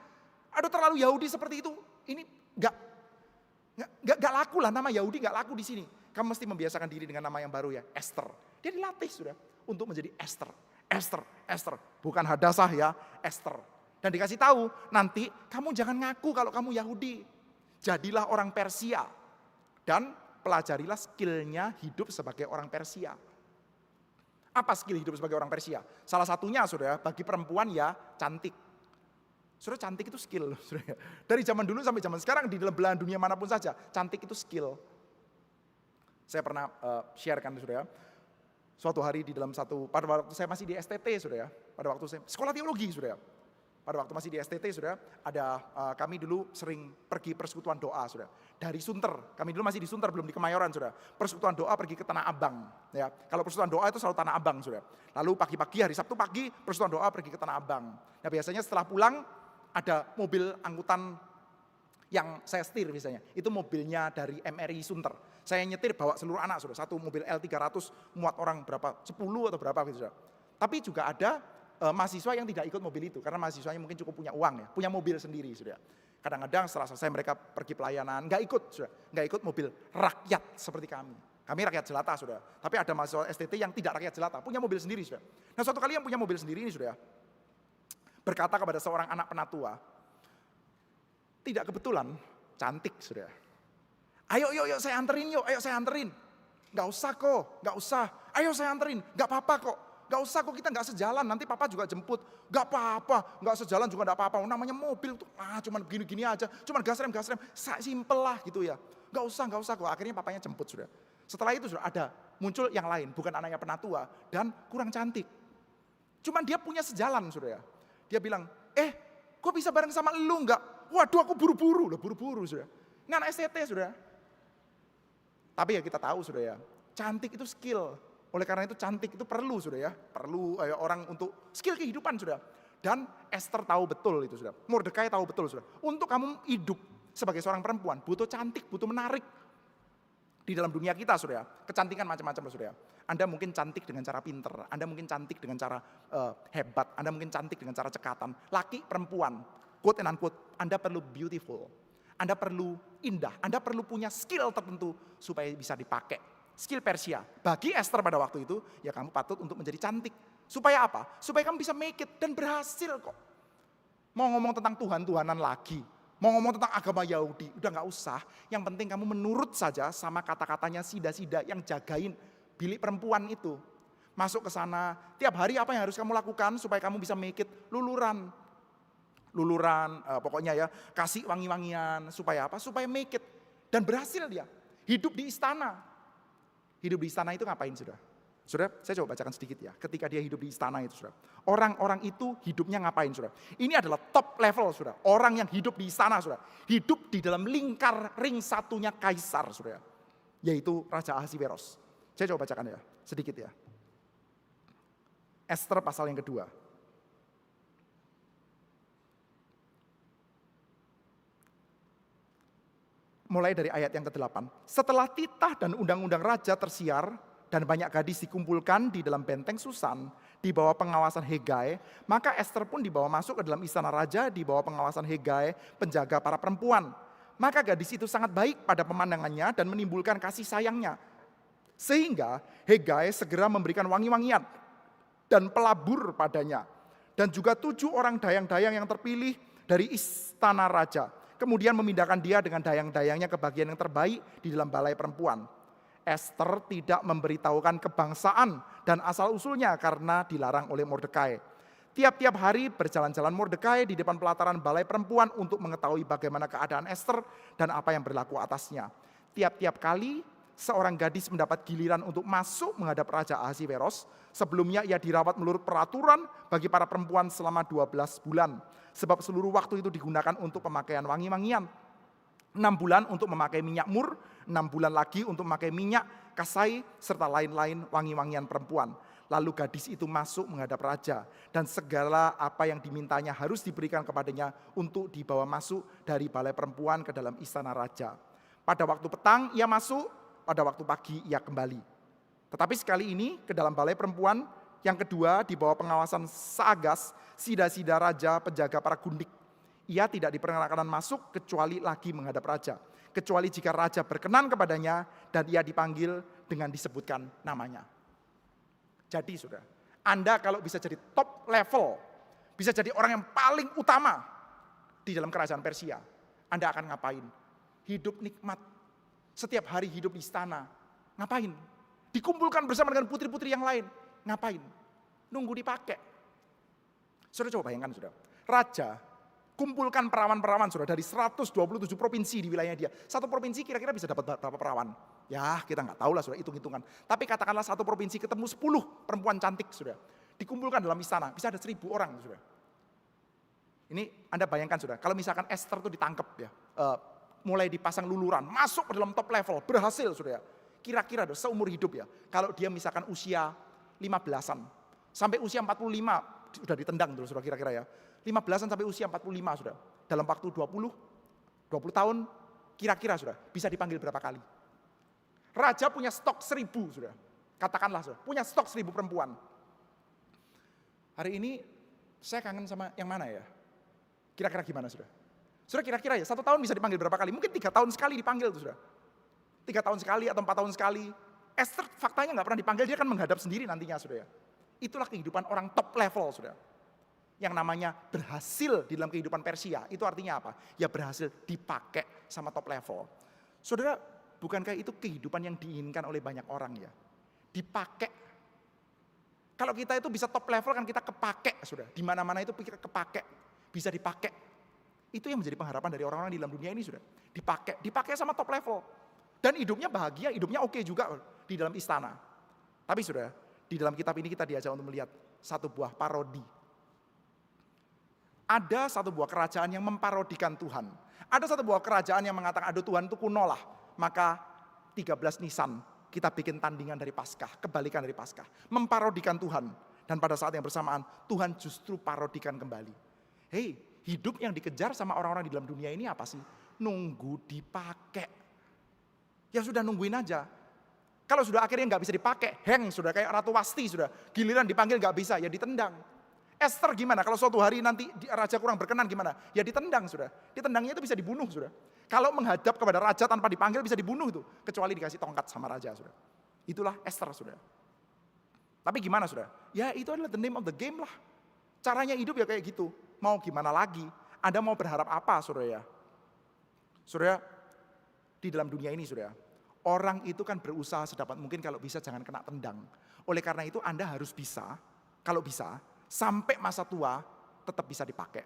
S1: Aduh terlalu Yahudi seperti itu. Ini gak laku lah, nama Yahudi gak laku di sini. Kamu mesti membiasakan diri dengan nama yang baru ya, Esther. Dia dilatih sudah. untuk menjadi Esther. Esther. Bukan Hadasah ya, Esther. Dan dikasih tahu, nanti kamu jangan ngaku kalau kamu Yahudi. Jadilah orang Persia. Dan pelajarilah skillnya hidup sebagai orang Persia. Apa skill hidup sebagai orang Persia? Salah satunya saudara, bagi perempuan ya cantik. Saudara, cantik itu skill. Saudara. Dari zaman dulu sampai zaman sekarang di dalam belahan dunia manapun saja, cantik itu skill. Saya pernah sharekan saudara, suatu hari di dalam pada waktu saya masih di STT saudara, pada waktu saya sekolah teologi saudara. Pada waktu masih di STT saudara, ada kami dulu sering pergi persekutuan doa saudara. Dari Sunter, kami dulu masih di Sunter belum di Kemayoran saudara. Persekutuan doa pergi ke Tanah Abang. Ya, kalau persekutuan doa itu selalu Tanah Abang saudara. Lalu pagi-pagi hari Sabtu pagi persekutuan doa pergi ke Tanah Abang. Nah biasanya setelah pulang ada mobil angkutan yang saya setir misalnya. Itu mobilnya dari MRI Sunter. Saya nyetir bawa seluruh anak saudara. Satu mobil L300 muat orang berapa? 10 atau berapa gitu saudara. Tapi juga ada mahasiswa yang tidak ikut mobil itu karena mahasiswanya mungkin cukup punya uang ya, punya mobil sendiri sudah. Kadang-kadang setelah selesai mereka pergi pelayanan, nggak ikut mobil rakyat seperti kami. Kami rakyat jelata sudah. Tapi ada mahasiswa STT yang tidak rakyat jelata, punya mobil sendiri sudah. Nah suatu kali yang punya mobil sendiri ini sudah berkata kepada seorang anak penatua, tidak kebetulan cantik sudah. Ayo saya anterin yuk, ayo saya anterin. Nggak usah kok, nggak usah. Ayo saya anterin, nggak apa-apa kok. Gak usah kok, kita gak sejalan, nanti papa juga jemput. Gak apa-apa, gak sejalan juga gak apa-apa. Namanya mobil tuh, cuman gini-gini aja, cuman gas rem, simpel lah gitu ya. Gak usah kok, akhirnya papanya jemput sudah. Setelah itu sudah ada, muncul yang lain, bukan anaknya penatua, dan kurang cantik. Cuman dia punya sejalan sudah ya. Dia bilang, kok bisa bareng sama lu enggak? Waduh aku buru-buru sudah. Ini anak STT sudah. Tapi ya kita tahu sudah ya, cantik itu skill. Oleh karena itu cantik itu perlu sudah ya, perlu orang untuk skill kehidupan sudah. Dan Esther tahu betul itu sudah, Mordekai tahu betul sudah. Untuk kamu hidup sebagai seorang perempuan butuh cantik, butuh menarik. Di dalam dunia kita sudah, kecantikan macam-macam sudah. Anda mungkin cantik dengan cara pinter, Anda mungkin cantik dengan cara hebat, Anda mungkin cantik dengan cara cekatan. Laki, perempuan, quote and unquote, Anda perlu beautiful, Anda perlu indah, Anda perlu punya skill tertentu supaya bisa dipakai. Skill Persia. Bagi Esther pada waktu itu, ya kamu patut untuk menjadi cantik. Supaya apa? Supaya kamu bisa make it dan berhasil kok. Mau ngomong tentang Tuhan-Tuhanan lagi, mau ngomong tentang agama Yahudi, udah gak usah. Yang penting kamu menurut saja sama kata-katanya sida-sida yang jagain bilik perempuan itu. Masuk ke sana, tiap hari apa yang harus kamu lakukan supaya kamu bisa make it? Luluran, pokoknya ya, kasih wangi-wangian. Supaya apa? Supaya make it. Dan berhasil dia. Hidup di istana. Hidup di istana itu ngapain saudara? Saudara, saya coba bacakan sedikit ya. Ketika dia hidup di istana itu saudara. Orang-orang itu hidupnya ngapain saudara? Ini adalah top level saudara. Orang yang hidup di istana saudara. Hidup di dalam lingkar ring satunya kaisar saudara. Yaitu Raja Ahasiweros. Saya coba bacakan ya, sedikit ya. Esther pasal yang kedua. Mulai dari ayat yang ke-8. Setelah titah dan undang-undang raja tersiar dan banyak gadis dikumpulkan di dalam benteng Susan di bawah pengawasan Hegai, maka Esther pun dibawa masuk ke dalam istana raja di bawah pengawasan Hegai, penjaga para perempuan. Maka gadis itu sangat baik pada pemandangannya dan menimbulkan kasih sayangnya. Sehingga Hegai segera memberikan wangi-wangian dan pelabur padanya. Dan juga 7 orang dayang-dayang yang terpilih dari istana raja. Kemudian memindahkan dia dengan dayang-dayangnya ke bagian yang terbaik di dalam balai perempuan. Esther tidak memberitahukan kebangsaan dan asal-usulnya karena dilarang oleh Mordekai. Tiap-tiap hari berjalan-jalan Mordekai di depan pelataran balai perempuan untuk mengetahui bagaimana keadaan Esther dan apa yang berlaku atasnya. Tiap-tiap kali seorang gadis mendapat giliran untuk masuk menghadap Raja Ahasiweros. Sebelumnya ia dirawat menurut peraturan bagi para perempuan selama 12 bulan. Sebab seluruh waktu itu digunakan untuk pemakaian wangi-wangian. 6 bulan untuk memakai minyak mur, 6 bulan lagi untuk memakai minyak kasai, serta lain-lain wangi-wangian perempuan. Lalu gadis itu masuk menghadap raja, dan segala apa yang dimintanya harus diberikan kepadanya untuk dibawa masuk dari balai perempuan ke dalam istana raja. Pada waktu petang ia masuk, pada waktu pagi ia kembali. Tetapi sekali ini ke dalam balai perempuan, yang kedua di bawah pengawasan Saagas, sida-sida raja penjaga para gundik. Ia tidak diperkenankan masuk kecuali lagi menghadap raja. Kecuali jika raja berkenan kepadanya dan ia dipanggil dengan disebutkan namanya. Jadi saudara, Anda kalau bisa jadi top level, bisa jadi orang yang paling utama di dalam kerajaan Persia, Anda akan ngapain? Hidup nikmat. Setiap hari hidup di istana. Ngapain? Dikumpulkan bersama dengan putri-putri yang lain. Ngapain? Nunggu dipakai. Saudara coba bayangkan saudara. Raja kumpulkan perawan-perawan saudara dari 127 provinsi di wilayahnya dia. Satu provinsi kira-kira bisa dapat berapa perawan? Ya kita nggak tahu lah saudara, hitung-hitungan. Tapi katakanlah satu provinsi ketemu 10 perempuan cantik saudara. Dikumpulkan dalam istana, bisa ada 1.000 orang saudara. Ini Anda bayangkan saudara, kalau misalkan Esther itu ditangkap ya, mulai dipasang luluran, masuk ke dalam top level, berhasil saudara. Kira-kira seumur hidup ya, kalau dia misalkan usia 15-an, sampai usia 45 sudah ditendang terus saudara kira-kira ya. 15-an sampai usia 45 sudah. Dalam waktu 20 tahun kira-kira sudah bisa dipanggil berapa kali. Raja punya stok 1.000 sudah. Katakanlah sudah, punya stok 1.000 perempuan. Hari ini saya kangen sama yang mana ya? Kira-kira gimana sudah? Sudah kira-kira ya 1 tahun bisa dipanggil berapa kali? Mungkin 3 tahun sekali dipanggil tuh sudah. 3 tahun sekali atau 4 tahun sekali. Esther faktanya nggak pernah dipanggil, dia kan menghadap sendiri nantinya sudah ya. Itulah kehidupan orang top level sudah. Yang namanya berhasil di dalam kehidupan Persia. Itu artinya apa? Ya berhasil dipakai sama top level. Saudara, bukankah itu kehidupan yang diinginkan oleh banyak orang ya? Dipakai. Kalau kita itu bisa top level kan kita kepake sudah. Di mana-mana itu kita kepake, bisa dipakai. Itu yang menjadi pengharapan dari orang-orang di dalam dunia ini sudah. Dipakai sama top level. Dan hidupnya bahagia, hidupnya oke juga di dalam istana. Tapi sudah, di dalam kitab ini kita diajak untuk melihat satu buah parodi. Ada satu buah kerajaan yang memparodikan Tuhan. Ada satu buah kerajaan yang mengatakan, aduh Tuhan itu kuno lah. Maka 13 Nisan kita bikin tandingan dari Paskah, kebalikan dari Paskah. Memparodikan Tuhan. Dan pada saat yang bersamaan, Tuhan justru parodikan kembali. Hei, hidup yang dikejar sama orang-orang di dalam dunia ini apa sih? Nunggu dipakai. Ya sudah nungguin aja. Kalau sudah akhirnya nggak bisa dipakai, sudah kayak Ratu Wasti sudah. Giliran dipanggil nggak bisa, ya ditendang. Esther gimana? Kalau suatu hari nanti raja kurang berkenan gimana? Ya ditendang sudah. Ditendangnya itu bisa dibunuh sudah. Kalau menghadap kepada raja tanpa dipanggil bisa dibunuh itu. Kecuali dikasih tongkat sama raja sudah. Itulah Esther sudah. Tapi gimana sudah? Ya itu adalah the name of the game lah. Caranya hidup ya kayak gitu. Mau gimana lagi? Anda mau berharap apa saudara ya? Saudara, di dalam dunia ini saudara, orang itu kan berusaha sedapat mungkin kalau bisa jangan kena tendang. Oleh karena itu Anda harus bisa, kalau bisa, sampai masa tua tetap bisa dipakai.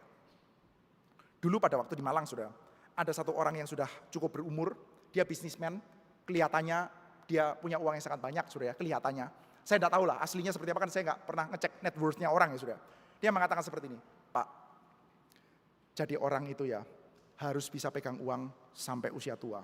S1: Dulu pada waktu di Malang saudara, ada satu orang yang sudah cukup berumur, dia bisnismen, kelihatannya dia punya uang yang sangat banyak saudara ya, kelihatannya. Saya tidak tahu lah aslinya seperti apa, kan saya nggak pernah ngecek net worth-nya orang ya saudara. Dia mengatakan seperti ini, Pak, jadi orang itu ya harus bisa pegang uang sampai usia tua.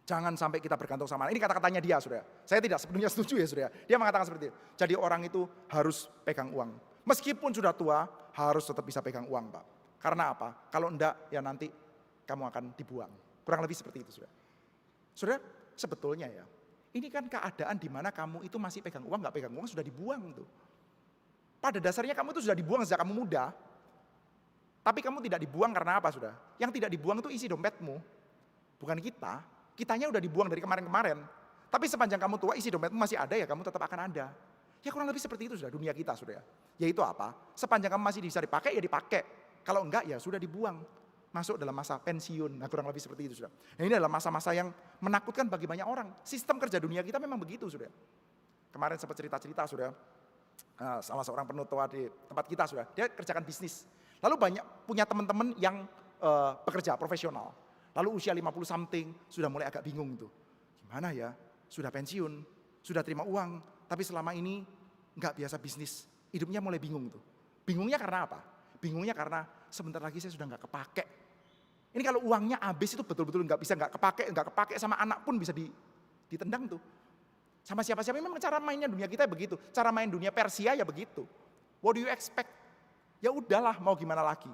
S1: Jangan sampai kita bergantung sama. Ini kata-katanya dia, saudara. Saya tidak sepenuhnya setuju ya, saudara. Dia mengatakan seperti itu. Jadi orang itu harus pegang uang. Meskipun sudah tua, harus tetap bisa pegang uang, Pak. Karena apa? Kalau enggak, ya nanti kamu akan dibuang. Kurang lebih seperti itu, saudara. Saudara, sebetulnya ya, ini kan keadaan di mana kamu itu masih pegang uang, nggak pegang uang, sudah dibuang tuh. Pada dasarnya kamu itu sudah dibuang sejak kamu muda. Tapi kamu tidak dibuang karena apa, saudara? Yang tidak dibuang itu isi dompetmu. Bukan kita. Kitanya udah dibuang dari kemarin-kemarin. Tapi sepanjang kamu tua, isi dompetmu masih ada ya, kamu tetap akan ada. Ya kurang lebih seperti itu sudah dunia kita sudah. Yaitu apa? Sepanjang kamu masih bisa dipakai, ya dipakai. Kalau enggak, ya sudah dibuang. Masuk dalam masa pensiun. Nah kurang lebih seperti itu sudah. Nah ini adalah masa-masa yang menakutkan bagi banyak orang. Sistem kerja dunia kita memang begitu sudah. Kemarin sempat cerita-cerita sudah. Salah seorang penutua di tempat kita sudah. Dia kerjakan bisnis. Lalu banyak punya teman-teman yang pekerja profesional. Lalu usia 50 something sudah mulai agak bingung tuh. Gimana ya? Sudah pensiun, sudah terima uang, tapi selama ini nggak biasa bisnis. Hidupnya mulai bingung tuh. Bingungnya karena apa? Bingungnya karena sebentar lagi saya sudah nggak kepake. Ini kalau uangnya habis itu betul-betul nggak kepake sama anak pun bisa ditendang tuh. Sama siapa-siapa, memang cara mainnya dunia kita begitu. Cara main dunia Persia ya begitu. What do you expect? Ya udahlah mau gimana lagi.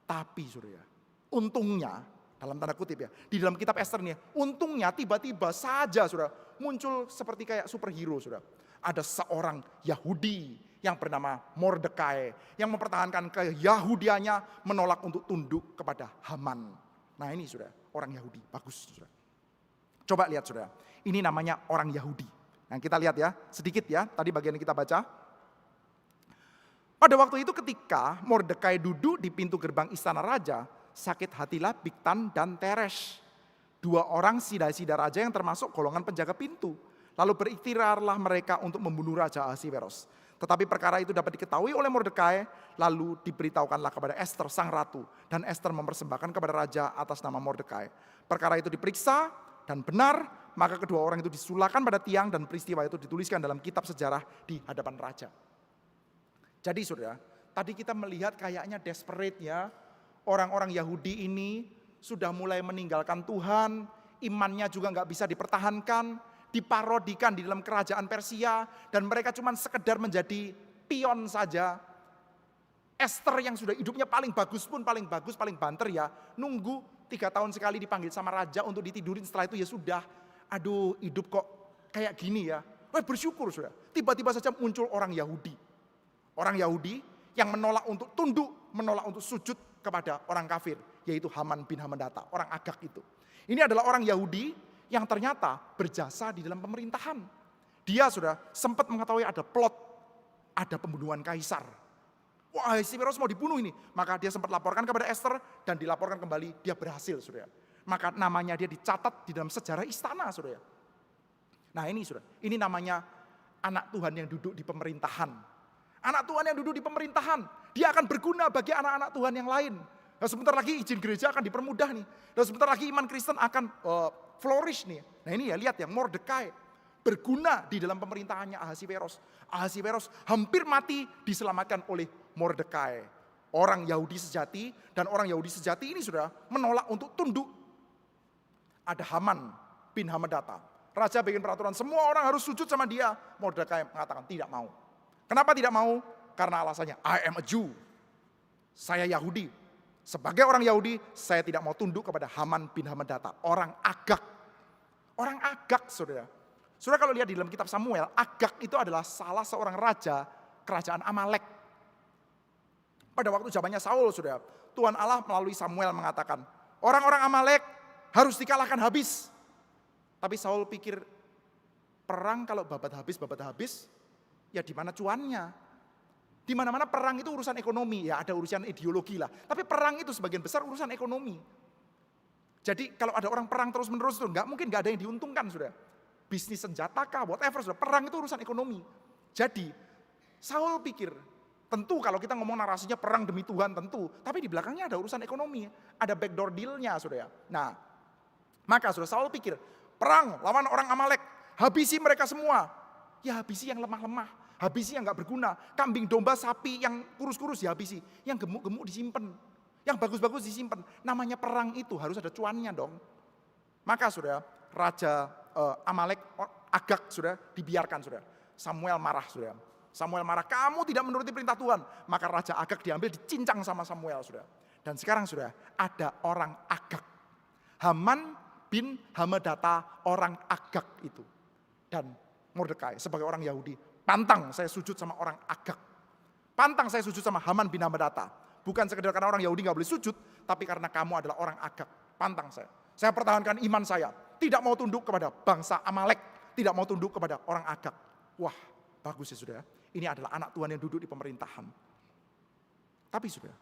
S1: Tapi surya, untungnya dalam tanda kutip ya, di dalam kitab Esther nih, untungnya tiba-tiba saja sudah muncul seperti kayak superhero sudah. Ada seorang Yahudi yang bernama Mordekai yang mempertahankan keyahudiannya, menolak untuk tunduk kepada Haman. Nah ini sudah orang Yahudi, bagus sudah. Coba lihat sudah, ini namanya orang Yahudi. Nah, kita lihat ya, sedikit ya, tadi bagian yang kita baca. Pada waktu itu ketika Mordekai duduk di pintu gerbang istana raja, sakit hatilah Bigtan dan Teresh, 2 orang sida-sida raja yang termasuk golongan penjaga pintu. Lalu berikhtiarlah mereka untuk membunuh Raja Ahasiweros. Tetapi perkara itu dapat diketahui oleh Mordekai, lalu diberitahukanlah kepada Ester sang ratu, dan Ester mempersembahkan kepada raja atas nama Mordekai. Perkara itu diperiksa dan benar, maka kedua orang itu disulahkan pada tiang dan peristiwa itu dituliskan dalam kitab sejarah di hadapan raja. Jadi saudara, tadi kita melihat kayaknya desperate ya, orang-orang Yahudi ini sudah mulai meninggalkan Tuhan, imannya juga nggak bisa dipertahankan, diparodikan di dalam kerajaan Persia, dan mereka cuma sekedar menjadi pion saja. Ester yang sudah hidupnya paling bagus pun, paling bagus, paling banter ya, nunggu 3 tahun sekali dipanggil sama raja untuk ditidurin, setelah itu ya sudah. Aduh, hidup kok kayak gini ya. Bersyukur sudah. Tiba-tiba saja muncul orang Yahudi. Orang Yahudi yang menolak untuk tunduk, menolak untuk sujud kepada orang kafir, yaitu Haman bin Hamedata, orang Agag itu. Ini adalah orang Yahudi yang ternyata berjasa di dalam pemerintahan. Dia sudah sempat mengetahui ada plot, ada pembunuhan kaisar. Wah, Ahasiweros mau dibunuh ini. Maka dia sempat laporkan kepada Ester dan dilaporkan kembali, dia berhasil, saudara. Maka namanya dia dicatat di dalam sejarah istana, saudara. Nah ini saudara, ini namanya anak Tuhan yang duduk di pemerintahan. Anak Tuhan yang duduk di pemerintahan, dia akan berguna bagi anak-anak Tuhan yang lain. Dan sebentar lagi izin gereja akan dipermudah nih. Dan sebentar lagi iman Kristen akan flourish nih. Nah ini ya, lihat ya, Mordekai berguna di dalam pemerintahannya Ahasiweros. Ahasiweros hampir mati diselamatkan oleh Mordekai. Orang Yahudi sejati, dan orang Yahudi sejati ini sudah menolak untuk tunduk. Ada Haman bin Hamedata. Raja bikin peraturan, semua orang harus sujud sama dia. Mordekai mengatakan tidak mau. Kenapa tidak mau? Karena alasannya, I am a Jew. Saya Yahudi. Sebagai orang Yahudi, saya tidak mau tunduk kepada Haman bin Hamedata, orang Agag. Orang Agag, saudara. Saudara kalau lihat di dalam kitab Samuel, Agag itu adalah salah seorang raja kerajaan Amalek. Pada waktu zamannya Saul, saudara, Tuhan Allah melalui Samuel mengatakan, orang-orang Amalek harus dikalahkan habis. Tapi Saul pikir, perang kalau babat habis, ya di mana cuannya? Di mana-mana perang itu urusan ekonomi, ya ada urusan ideologi lah. Tapi perang itu sebagian besar urusan ekonomi. Jadi kalau ada orang perang terus-menerus itu mungkin nggak ada yang diuntungkan, sudah. Bisnis senjata kah, whatever, sudah. Perang itu urusan ekonomi. Jadi Saul pikir, tentu kalau kita ngomong narasinya perang demi Tuhan tentu, tapi di belakangnya ada urusan ekonomi, ada backdoor deal-nya, saudara. Nah, maka saudara Saul pikir, perang lawan orang Amalek, habisi mereka semua. Ya habisi yang lemah-lemah, habisi yang gak berguna. Kambing, domba, sapi yang kurus-kurus ya habisi. Yang gemuk-gemuk disimpan, yang bagus-bagus disimpan. Namanya perang itu harus ada cuannya dong. Maka saudara, Raja Amalek, Agag sudah dibiarkan saudara. Samuel marah saudara. Samuel marah, kamu tidak menuruti perintah Tuhan. Maka Raja Agag diambil, dicincang sama Samuel saudara. Dan sekarang saudara, ada orang Agag. Haman bin Hamedata, orang Agag itu. Dan Mordekai sebagai orang Yahudi, pantang saya sujud sama orang Agag. Pantang saya sujud sama Haman bin Hamedata. Bukan sekedar karena orang Yahudi gak boleh sujud, tapi karena kamu adalah orang Agag. Pantang saya. Saya pertahankan iman saya. Tidak mau tunduk kepada bangsa Amalek. Tidak mau tunduk kepada orang Agag. Wah, bagus ya saudara. Ini adalah anak Tuhan yang duduk di pemerintahan. Tapi saudara,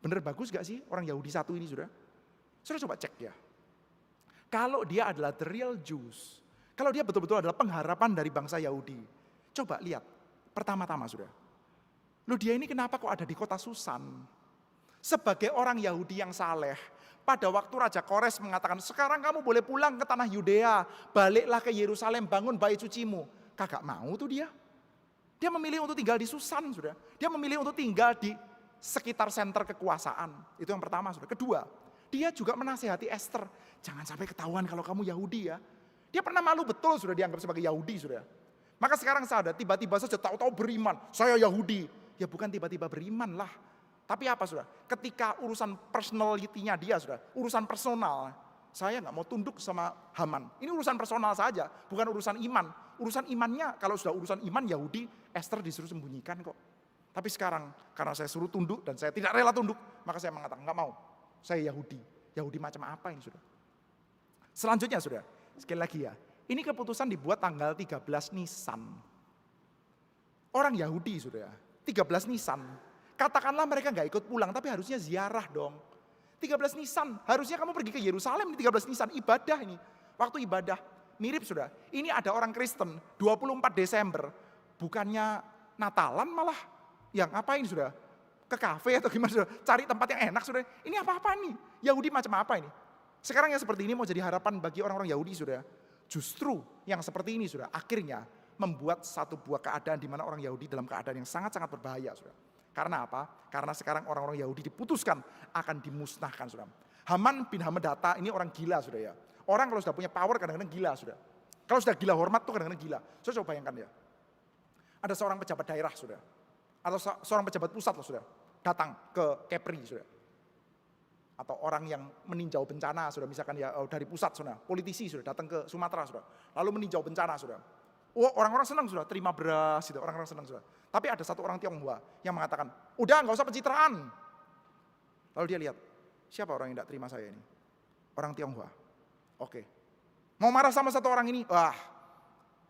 S1: benar bagus gak sih orang Yahudi satu ini saudara? Saudara coba cek ya. Kalau dia adalah the real Jews, kalau dia betul-betul adalah pengharapan dari bangsa Yahudi, coba lihat pertama-tama saudara. Loh dia ini kenapa kok ada di kota Susan? Sebagai orang Yahudi yang saleh, pada waktu Raja Kores mengatakan, sekarang kamu boleh pulang ke tanah Yudea, baliklah ke Yerusalem, bangun bait sucimu. Kagak mau tuh dia. Dia memilih untuk tinggal di Susan, saudara. Dia memilih untuk tinggal di sekitar senter kekuasaan. Itu yang pertama, saudara. Kedua, dia juga menasihati Ester, jangan sampai ketahuan kalau kamu Yahudi ya. Dia pernah malu betul sudah dianggap sebagai Yahudi sudah. Maka sekarang sadar, tiba-tiba saja tahu-tahu beriman, saya Yahudi. Ya bukan tiba-tiba beriman lah. Tapi apa sudah? Ketika urusan personality-nya dia sudah, urusan personal, saya nggak mau tunduk sama Haman. Ini urusan personal saja, bukan urusan iman. Urusan imannya, kalau sudah urusan iman Yahudi, Ester disuruh sembunyikan kok. Tapi sekarang, karena saya suruh tunduk dan saya tidak rela tunduk, maka saya mengatakan nggak mau. Saya Yahudi. Yahudi macam apa ini sudah? Selanjutnya sudah, sekali lagi ya, Ini keputusan dibuat tanggal 13 Nisan. Orang Yahudi sudah, 13 Nisan. Katakanlah mereka nggak ikut pulang, tapi harusnya ziarah dong. 13 Nisan, harusnya kamu pergi ke Yerusalem di 13 Nisan, ibadah ini. Waktu ibadah, mirip sudah. Ini ada orang Kristen, 24 Desember. Bukannya Natalan malah, yang ngapain sudah? Ke kafe atau gimana sudah? Cari tempat yang enak sudah. Ini apa-apa nih? Yahudi macam apa ini? Sekarang yang seperti ini mau jadi harapan bagi orang-orang Yahudi sudah. Justru yang seperti ini sudah akhirnya membuat satu buah keadaan di mana orang Yahudi dalam keadaan yang sangat-sangat berbahaya sudah. Karena apa? Karena sekarang orang-orang Yahudi diputuskan akan dimusnahkan sudah. Haman bin Hamedata ini orang gila sudah ya. Orang kalau sudah punya power kadang-kadang gila sudah. Kalau sudah gila hormat tuh kadang-kadang gila. Saya coba bayangkan ya. Ada seorang pejabat daerah sudah. Atau seorang pejabat pusat loh sudah. Datang ke Kepri sudah. Atau orang yang meninjau bencana sudah, misalkan ya dari pusat sudah, politisi sudah datang ke Sumatera sudah, lalu meninjau bencana sudah. Oh, orang-orang senang sudah, terima beras gitu, orang-orang senang sudah. Tapi ada satu orang Tionghoa yang mengatakan, udah nggak usah pencitraan. Lalu dia lihat, siapa orang yang tidak terima saya ini? Orang Tionghoa. Oke. Mau marah sama satu orang ini? Wah,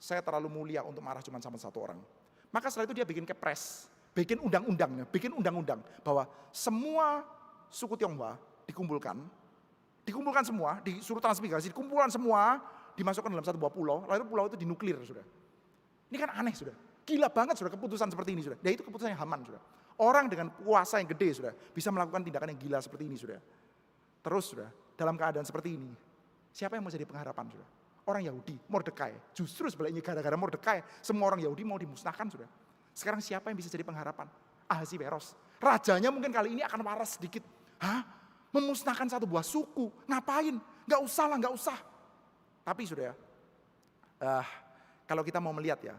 S1: saya terlalu mulia untuk marah cuma sama satu orang. Maka setelah itu dia bikin kepres, bikin undang-undang bahwa semua suku Tionghoa dikumpulkan semua, disuruh transmigrasi, dikumpulkan semua, dimasukkan dalam satu buah pulau, lalu pulau itu dinuklir sudah. Ini kan aneh sudah, gila banget sudah keputusan seperti ini sudah. Dan itu keputusan yang Haman sudah. Orang dengan kuasa yang gede sudah, bisa melakukan tindakan yang gila seperti ini sudah. Terus sudah, dalam keadaan seperti ini, siapa yang mau jadi pengharapan sudah? Orang Yahudi, Mordekai. Justru sebaliknya gara-gara Mordekai, semua orang Yahudi mau dimusnahkan sudah. Sekarang siapa yang bisa jadi pengharapan? Ahasiweros. Rajanya mungkin kali ini akan waras sedikit. Hah? Memusnahkan satu buah suku, ngapain? Gak usah lah, gak usah. Tapi sudah ya, kalau kita mau melihat ya,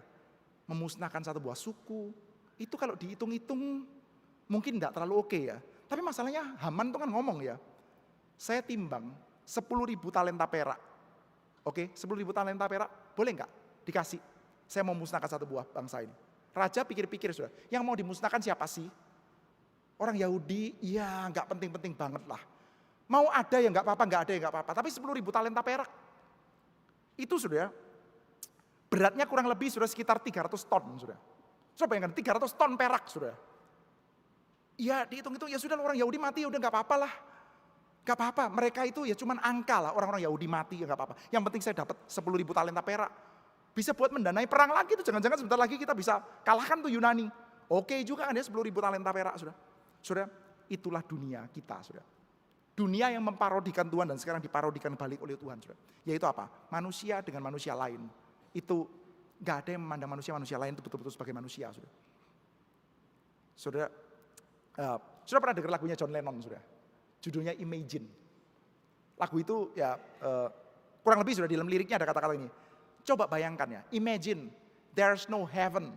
S1: memusnahkan satu buah suku, itu kalau dihitung-hitung mungkin gak terlalu oke ya. Tapi masalahnya Haman tuh kan ngomong ya, saya timbang 10.000 talenta perak. Oke, 10.000 talenta perak, boleh gak dikasih? Saya mau musnahkan satu buah bangsa ini. Raja pikir-pikir sudah, yang mau dimusnahkan siapa sih? Orang Yahudi, ya nggak penting-penting banget lah. Mau ada ya nggak apa-apa, nggak ada ya nggak apa-apa. Tapi 10.000 talenta perak, itu sudah beratnya kurang lebih sudah sekitar 300 ton sudah. Coba bayangkan 300 ton perak sudah. Ya dihitung-hitung ya sudah orang Yahudi mati ya udah nggak apa-apa lah. Nggak apa-apa, mereka itu ya cuman angka lah orang-orang Yahudi mati ya nggak apa-apa. Yang penting saya dapat 10.000 talenta perak. Bisa buat mendanai perang lagi tuh, jangan-jangan sebentar lagi kita bisa kalahkan tuh Yunani. Oke juga kan ya 10.000 talenta perak sudah. Saudara, itulah dunia kita, saudara. Dunia yang memparodikan Tuhan dan sekarang diparodikan balik oleh Tuhan, saudara. Yaitu apa? Manusia dengan manusia lain. Itu gak ada yang memandang manusia lain itu betul-betul sebagai manusia, saudara. Saudara, saudara pernah dengar lagunya John Lennon, saudara? Judulnya Imagine. Lagu itu ya kurang lebih sudah di dalam liriknya ada kata-kata ini. Coba bayangkan ya, imagine there's no heaven.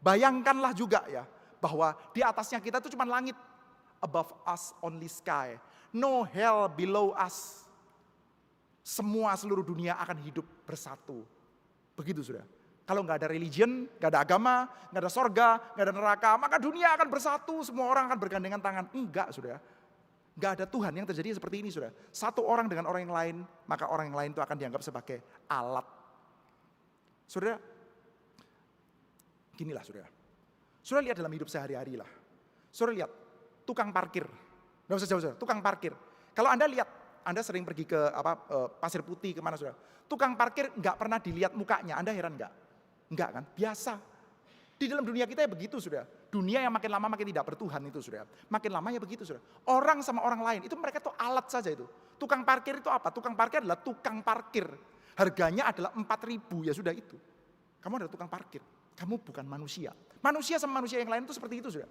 S1: Bayangkanlah juga ya, bahwa di atasnya kita itu cuma langit. Above us only sky. No hell below us. Semua seluruh dunia akan hidup bersatu. Begitu sudah. Kalau nggak ada religion, nggak ada agama, nggak ada sorga, nggak ada neraka, maka dunia akan bersatu. Semua orang akan bergandengan tangan. Enggak sudah. Nggak ada Tuhan yang terjadi seperti ini sudah. Satu orang dengan orang yang lain, maka orang yang lain itu akan dianggap sebagai alat. Saudara, ginilah saudara. Saudara lihat dalam hidup sehari-hari lah. Saudara lihat tukang parkir. Nggak usah jauh-jauh, tukang parkir. Kalau Anda lihat, Anda sering pergi ke Pasir Putih, kemana saudara. Tukang parkir nggak pernah dilihat mukanya, Anda heran nggak? Nggak kan? Biasa. Di dalam dunia kita ya begitu saudara. Dunia yang makin lama makin tidak bertuhan itu saudara. Makin lama ya begitu saudara. Orang sama orang lain, itu mereka tuh alat saja itu. Tukang parkir itu apa? Tukang parkir adalah tukang parkir. Harganya adalah 4.000 ya sudah itu. Kamu adalah tukang parkir. Kamu bukan manusia. Manusia sama manusia yang lain itu seperti itu sudah.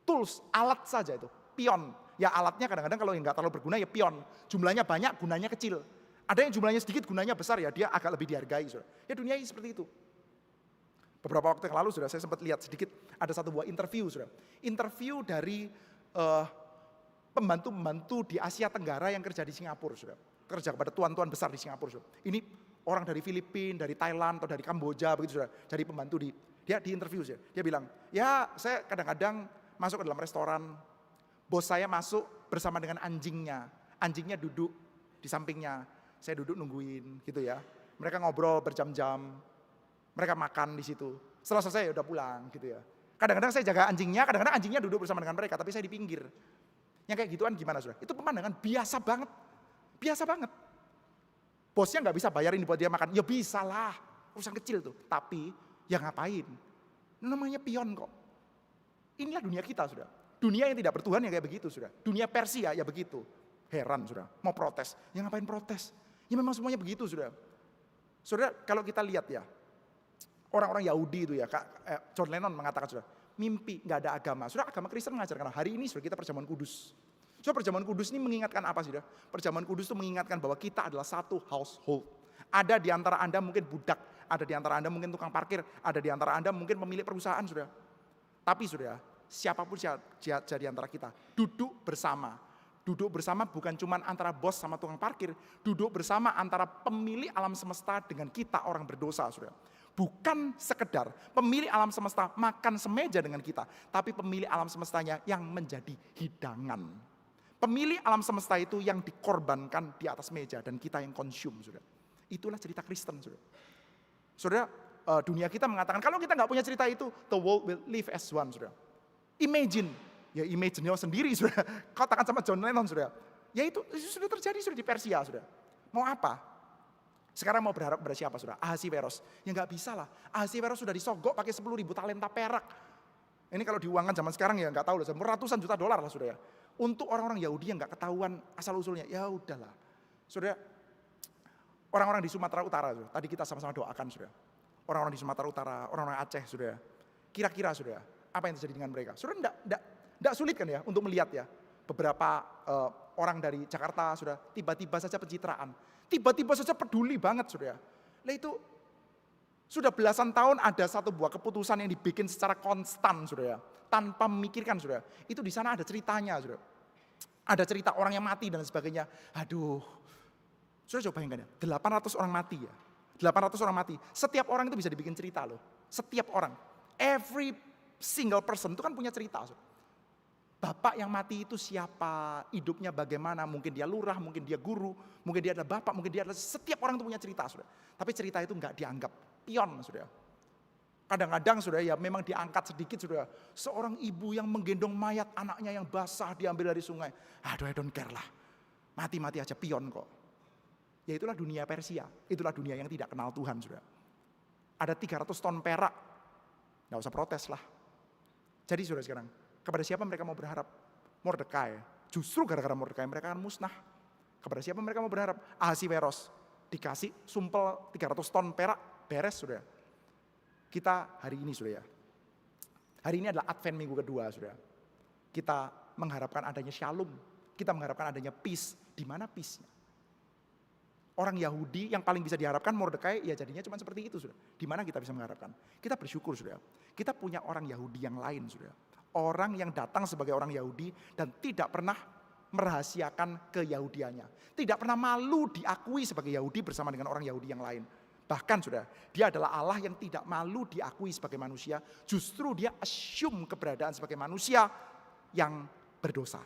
S1: Tools, alat saja itu. Pion. Ya alatnya kadang-kadang kalau yang nggak terlalu berguna ya pion. Jumlahnya banyak, gunanya kecil. Ada yang jumlahnya sedikit, gunanya besar ya dia agak lebih dihargai. Sudah. Ya dunia ini seperti itu. Beberapa waktu yang lalu sudah saya sempat lihat sedikit ada satu buah interview sudah. Interview dari pembantu-pembantu di Asia Tenggara yang kerja di Singapura sudah. Kerja kepada tuan-tuan besar di Singapura sudah. Ini orang dari Filipina, dari Thailand atau dari Kamboja begitu sudah. Jadi pembantu dia di interview sudah. Dia bilang, "Ya, saya kadang-kadang masuk ke dalam restoran, bos saya masuk bersama dengan anjingnya. Anjingnya duduk di sampingnya. Saya duduk nungguin gitu ya. Mereka ngobrol berjam-jam, mereka makan di situ. Setelah selesai ya udah pulang gitu ya. Kadang-kadang saya jaga anjingnya, kadang-kadang anjingnya duduk bersama dengan mereka, tapi saya di pinggir. Yang kayak gituan gimana saudara? Itu pemandangan biasa banget. Biasa banget. Bosnya nggak bisa bayarin buat dia makan. Ya bisa lah, urusan kecil tuh. Tapi ya ngapain? Namanya pion kok. Inilah dunia kita sudah. Dunia yang tidak bertuhan yang kayak begitu sudah. Dunia Persia ya begitu. Heran sudah, mau protes. Ya ngapain protes? Ya memang semuanya begitu sudah. Saudara, kalau kita lihat ya, orang-orang Yahudi itu ya, John Lennon mengatakan sudah, mimpi nggak ada agama. Sudah agama Kristen mengajarkan hari ini sudah kita perjamuan kudus. Sudah perjamuan kudus ini mengingatkan apa sudah? Perjamuan kudus itu mengingatkan bahwa kita adalah satu household. Ada di antara Anda mungkin budak, ada di antara Anda mungkin tukang parkir, ada di antara Anda mungkin pemilik perusahaan sudah. Tapi sudah, siapapun jadi antara kita, duduk bersama. Duduk bersama bukan cuma antara bos sama tukang parkir, duduk bersama antara pemilik alam semesta dengan kita orang berdosa sudah. Bukan sekedar pemilik alam semesta makan semeja dengan kita, tapi pemilik alam semestanya yang menjadi hidangan. Pemilik alam semesta itu yang dikorbankan di atas meja dan kita yang konsum, saudara. Itulah cerita Kristen, saudara. Saudara, dunia kita mengatakan kalau kita nggak punya cerita itu, the world will live as one, saudara. Imagine, ya imagine-nya sendiri, saudara. Katakan sama John Lennon, saudara. Ya itu sudah terjadi sudah di Persia, saudara. Mau apa? Sekarang mau berharap pada siapa, saudara? Ahasiweros. Ya nggak bisa lah. Ahasiweros sudah disogok pakai 10.000 talenta perak. Ini kalau diuangkan zaman sekarang ya nggak tahu lah, ratusan juta dolar lah, saudara. Untuk orang-orang Yahudi yang nggak ketahuan asal usulnya, ya udahlah, saudara. Orang-orang di Sumatera Utara, saudara. Tadi kita sama-sama doakan, saudara. Orang-orang di Sumatera Utara, orang-orang Aceh, saudara. Kira-kira, saudara, apa yang terjadi dengan mereka? Saudara, enggak sulit kan ya untuk melihat ya. Beberapa orang dari Jakarta, saudara, tiba-tiba saja pencitraan, tiba-tiba saja peduli banget, saudara. Lah itu sudah belasan tahun ada satu buah keputusan yang dibikin secara konstan, saudara. Tanpa memikirkan, saudara. Itu di sana ada ceritanya, saudara. Ada cerita orang yang mati dan sebagainya. Aduh, saudara coba bayangkan ya, 800 orang mati ya. 800 orang mati. Setiap orang itu bisa dibikin cerita loh. Setiap orang. Every single person itu kan punya cerita, saudara. Bapak yang mati itu siapa, hidupnya bagaimana, mungkin dia lurah, mungkin dia guru, mungkin dia adalah bapak, mungkin dia adalah, setiap orang itu punya cerita, saudara. Tapi cerita itu enggak dianggap pion, saudara. Kadang-kadang saudara ya memang diangkat sedikit saudara. Seorang ibu yang menggendong mayat anaknya yang basah diambil dari sungai. Aduh, I don't care lah. Mati-mati aja pion kok. Ya itulah dunia Persia. Itulah dunia yang tidak kenal Tuhan saudara. Ada 300 ton perak. Gak usah protes lah. Jadi saudara sekarang, kepada siapa mereka mau berharap? Mordekai. Justru gara-gara Mordekai mereka akan musnah. Kepada siapa mereka mau berharap? Ahasiweros. Dikasih sumpel 300 ton perak, beres saudara. Kita hari ini saudara ya, hari ini adalah Advent minggu kedua saudara. Kita mengharapkan adanya shalom, kita mengharapkan adanya peace. Di mana peace-nya? Orang Yahudi yang paling bisa diharapkan Mordekai, ya jadinya cuma seperti itu saudara. Di mana kita bisa mengharapkan? Kita bersyukur saudara, kita punya orang Yahudi yang lain saudara. Orang yang datang sebagai orang Yahudi dan tidak pernah merahasiakan keyahudiannya. Tidak pernah malu diakui sebagai Yahudi bersama dengan orang Yahudi yang lain. Bahkan saudara, dia adalah Allah yang tidak malu diakui sebagai manusia. Justru dia assume keberadaan sebagai manusia yang berdosa.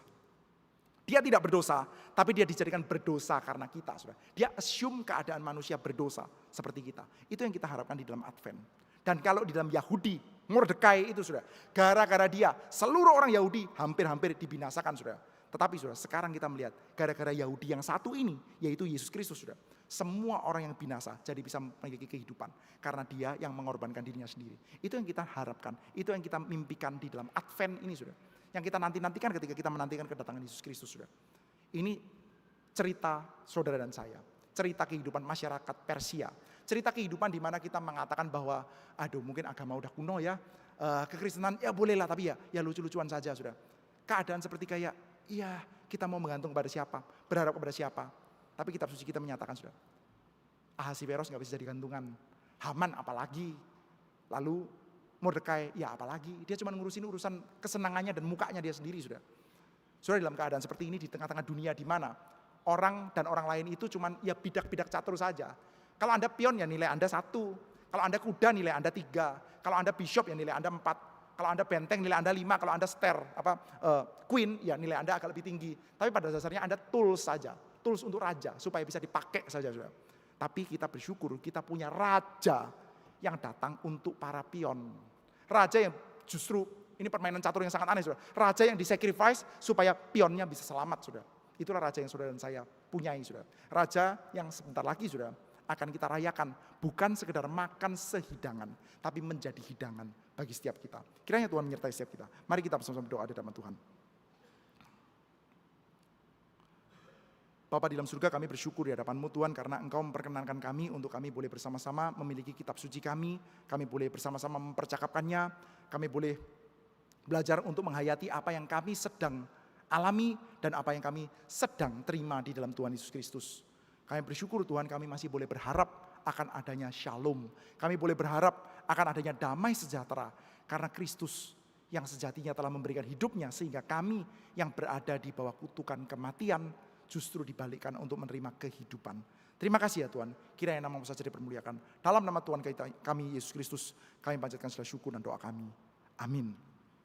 S1: Dia tidak berdosa, tapi dia dijadikan berdosa karena kita. Saudara. Dia assume keadaan manusia berdosa seperti kita. Itu yang kita harapkan di dalam Advent. Dan kalau di dalam Yahudi, Mordekai itu saudara, gara-gara dia, seluruh orang Yahudi hampir-hampir dibinasakan saudara. Tetapi saudara, sekarang kita melihat gara-gara Yahudi yang satu ini, yaitu Yesus Kristus saudara. Semua orang yang binasa jadi bisa memiliki kehidupan. Karena dia yang mengorbankan dirinya sendiri. Itu yang kita harapkan, itu yang kita mimpikan di dalam Advent ini saudara. Yang kita nanti-nantikan ketika kita menantikan kedatangan Yesus Kristus saudara. Ini cerita saudara dan saya. Cerita kehidupan masyarakat Persia. Cerita kehidupan di mana kita mengatakan bahwa, aduh mungkin agama udah kuno ya. Kekristenan ya bolehlah, tapi ya lucu-lucuan saja saudara. Keadaan seperti kayak, iya kita mau menggantung kepada siapa, berharap kepada siapa. Tapi kitab suci kita menyatakan sudah, Ahasiweros gak bisa jadi gantungan. Haman apalagi. Lalu Mordekai ya apalagi. Dia cuma ngurusin urusan kesenangannya dan mukanya dia sendiri sudah. Sudah dalam keadaan seperti ini di tengah-tengah dunia di mana orang dan orang lain itu cuma ya bidak-bidak catur saja. Kalau Anda pion ya nilai Anda 1. Kalau Anda kuda nilai Anda 3. Kalau Anda bishop ya nilai Anda 4. Kalau Anda benteng nilai Anda 5, kalau Anda queen ya nilai Anda agak lebih tinggi. Tapi pada dasarnya Anda tools saja. Tools untuk raja supaya bisa dipakai saja saudara. Tapi kita bersyukur kita punya raja yang datang untuk para pion. Raja yang justru, ini permainan catur yang sangat aneh saudara. Raja yang disacrifice supaya pionnya bisa selamat saudara. Itulah raja yang saudara dan saya punyai saudara. Raja yang sebentar lagi saudara akan kita rayakan. Bukan sekedar makan sehidangan, tapi menjadi hidangan bagi setiap kita. Kiranya Tuhan menyertai setiap kita. Mari kita bersama-sama berdoa di hadapan Tuhan. Bapa di dalam surga, kami bersyukur di hadapan-Mu Tuhan karena Engkau memperkenankan kami untuk kami boleh bersama-sama memiliki kitab suci kami boleh bersama-sama mempercakapkannya, kami boleh belajar untuk menghayati apa yang kami sedang alami dan apa yang kami sedang terima di dalam Tuhan Yesus Kristus. Kami bersyukur Tuhan, kami masih boleh berharap akan adanya shalom. Kami boleh berharap akan adanya damai sejahtera karena Kristus yang sejatinya telah memberikan hidupnya sehingga kami yang berada di bawah kutukan kematian justru dibalikkan untuk menerima kehidupan. Terima kasih ya Tuhan, kiranya nama-Mu saja dipermuliakan. Dalam nama Tuhan kami Yesus Kristus, kami panjatkan segala syukur dan doa kami. Amin.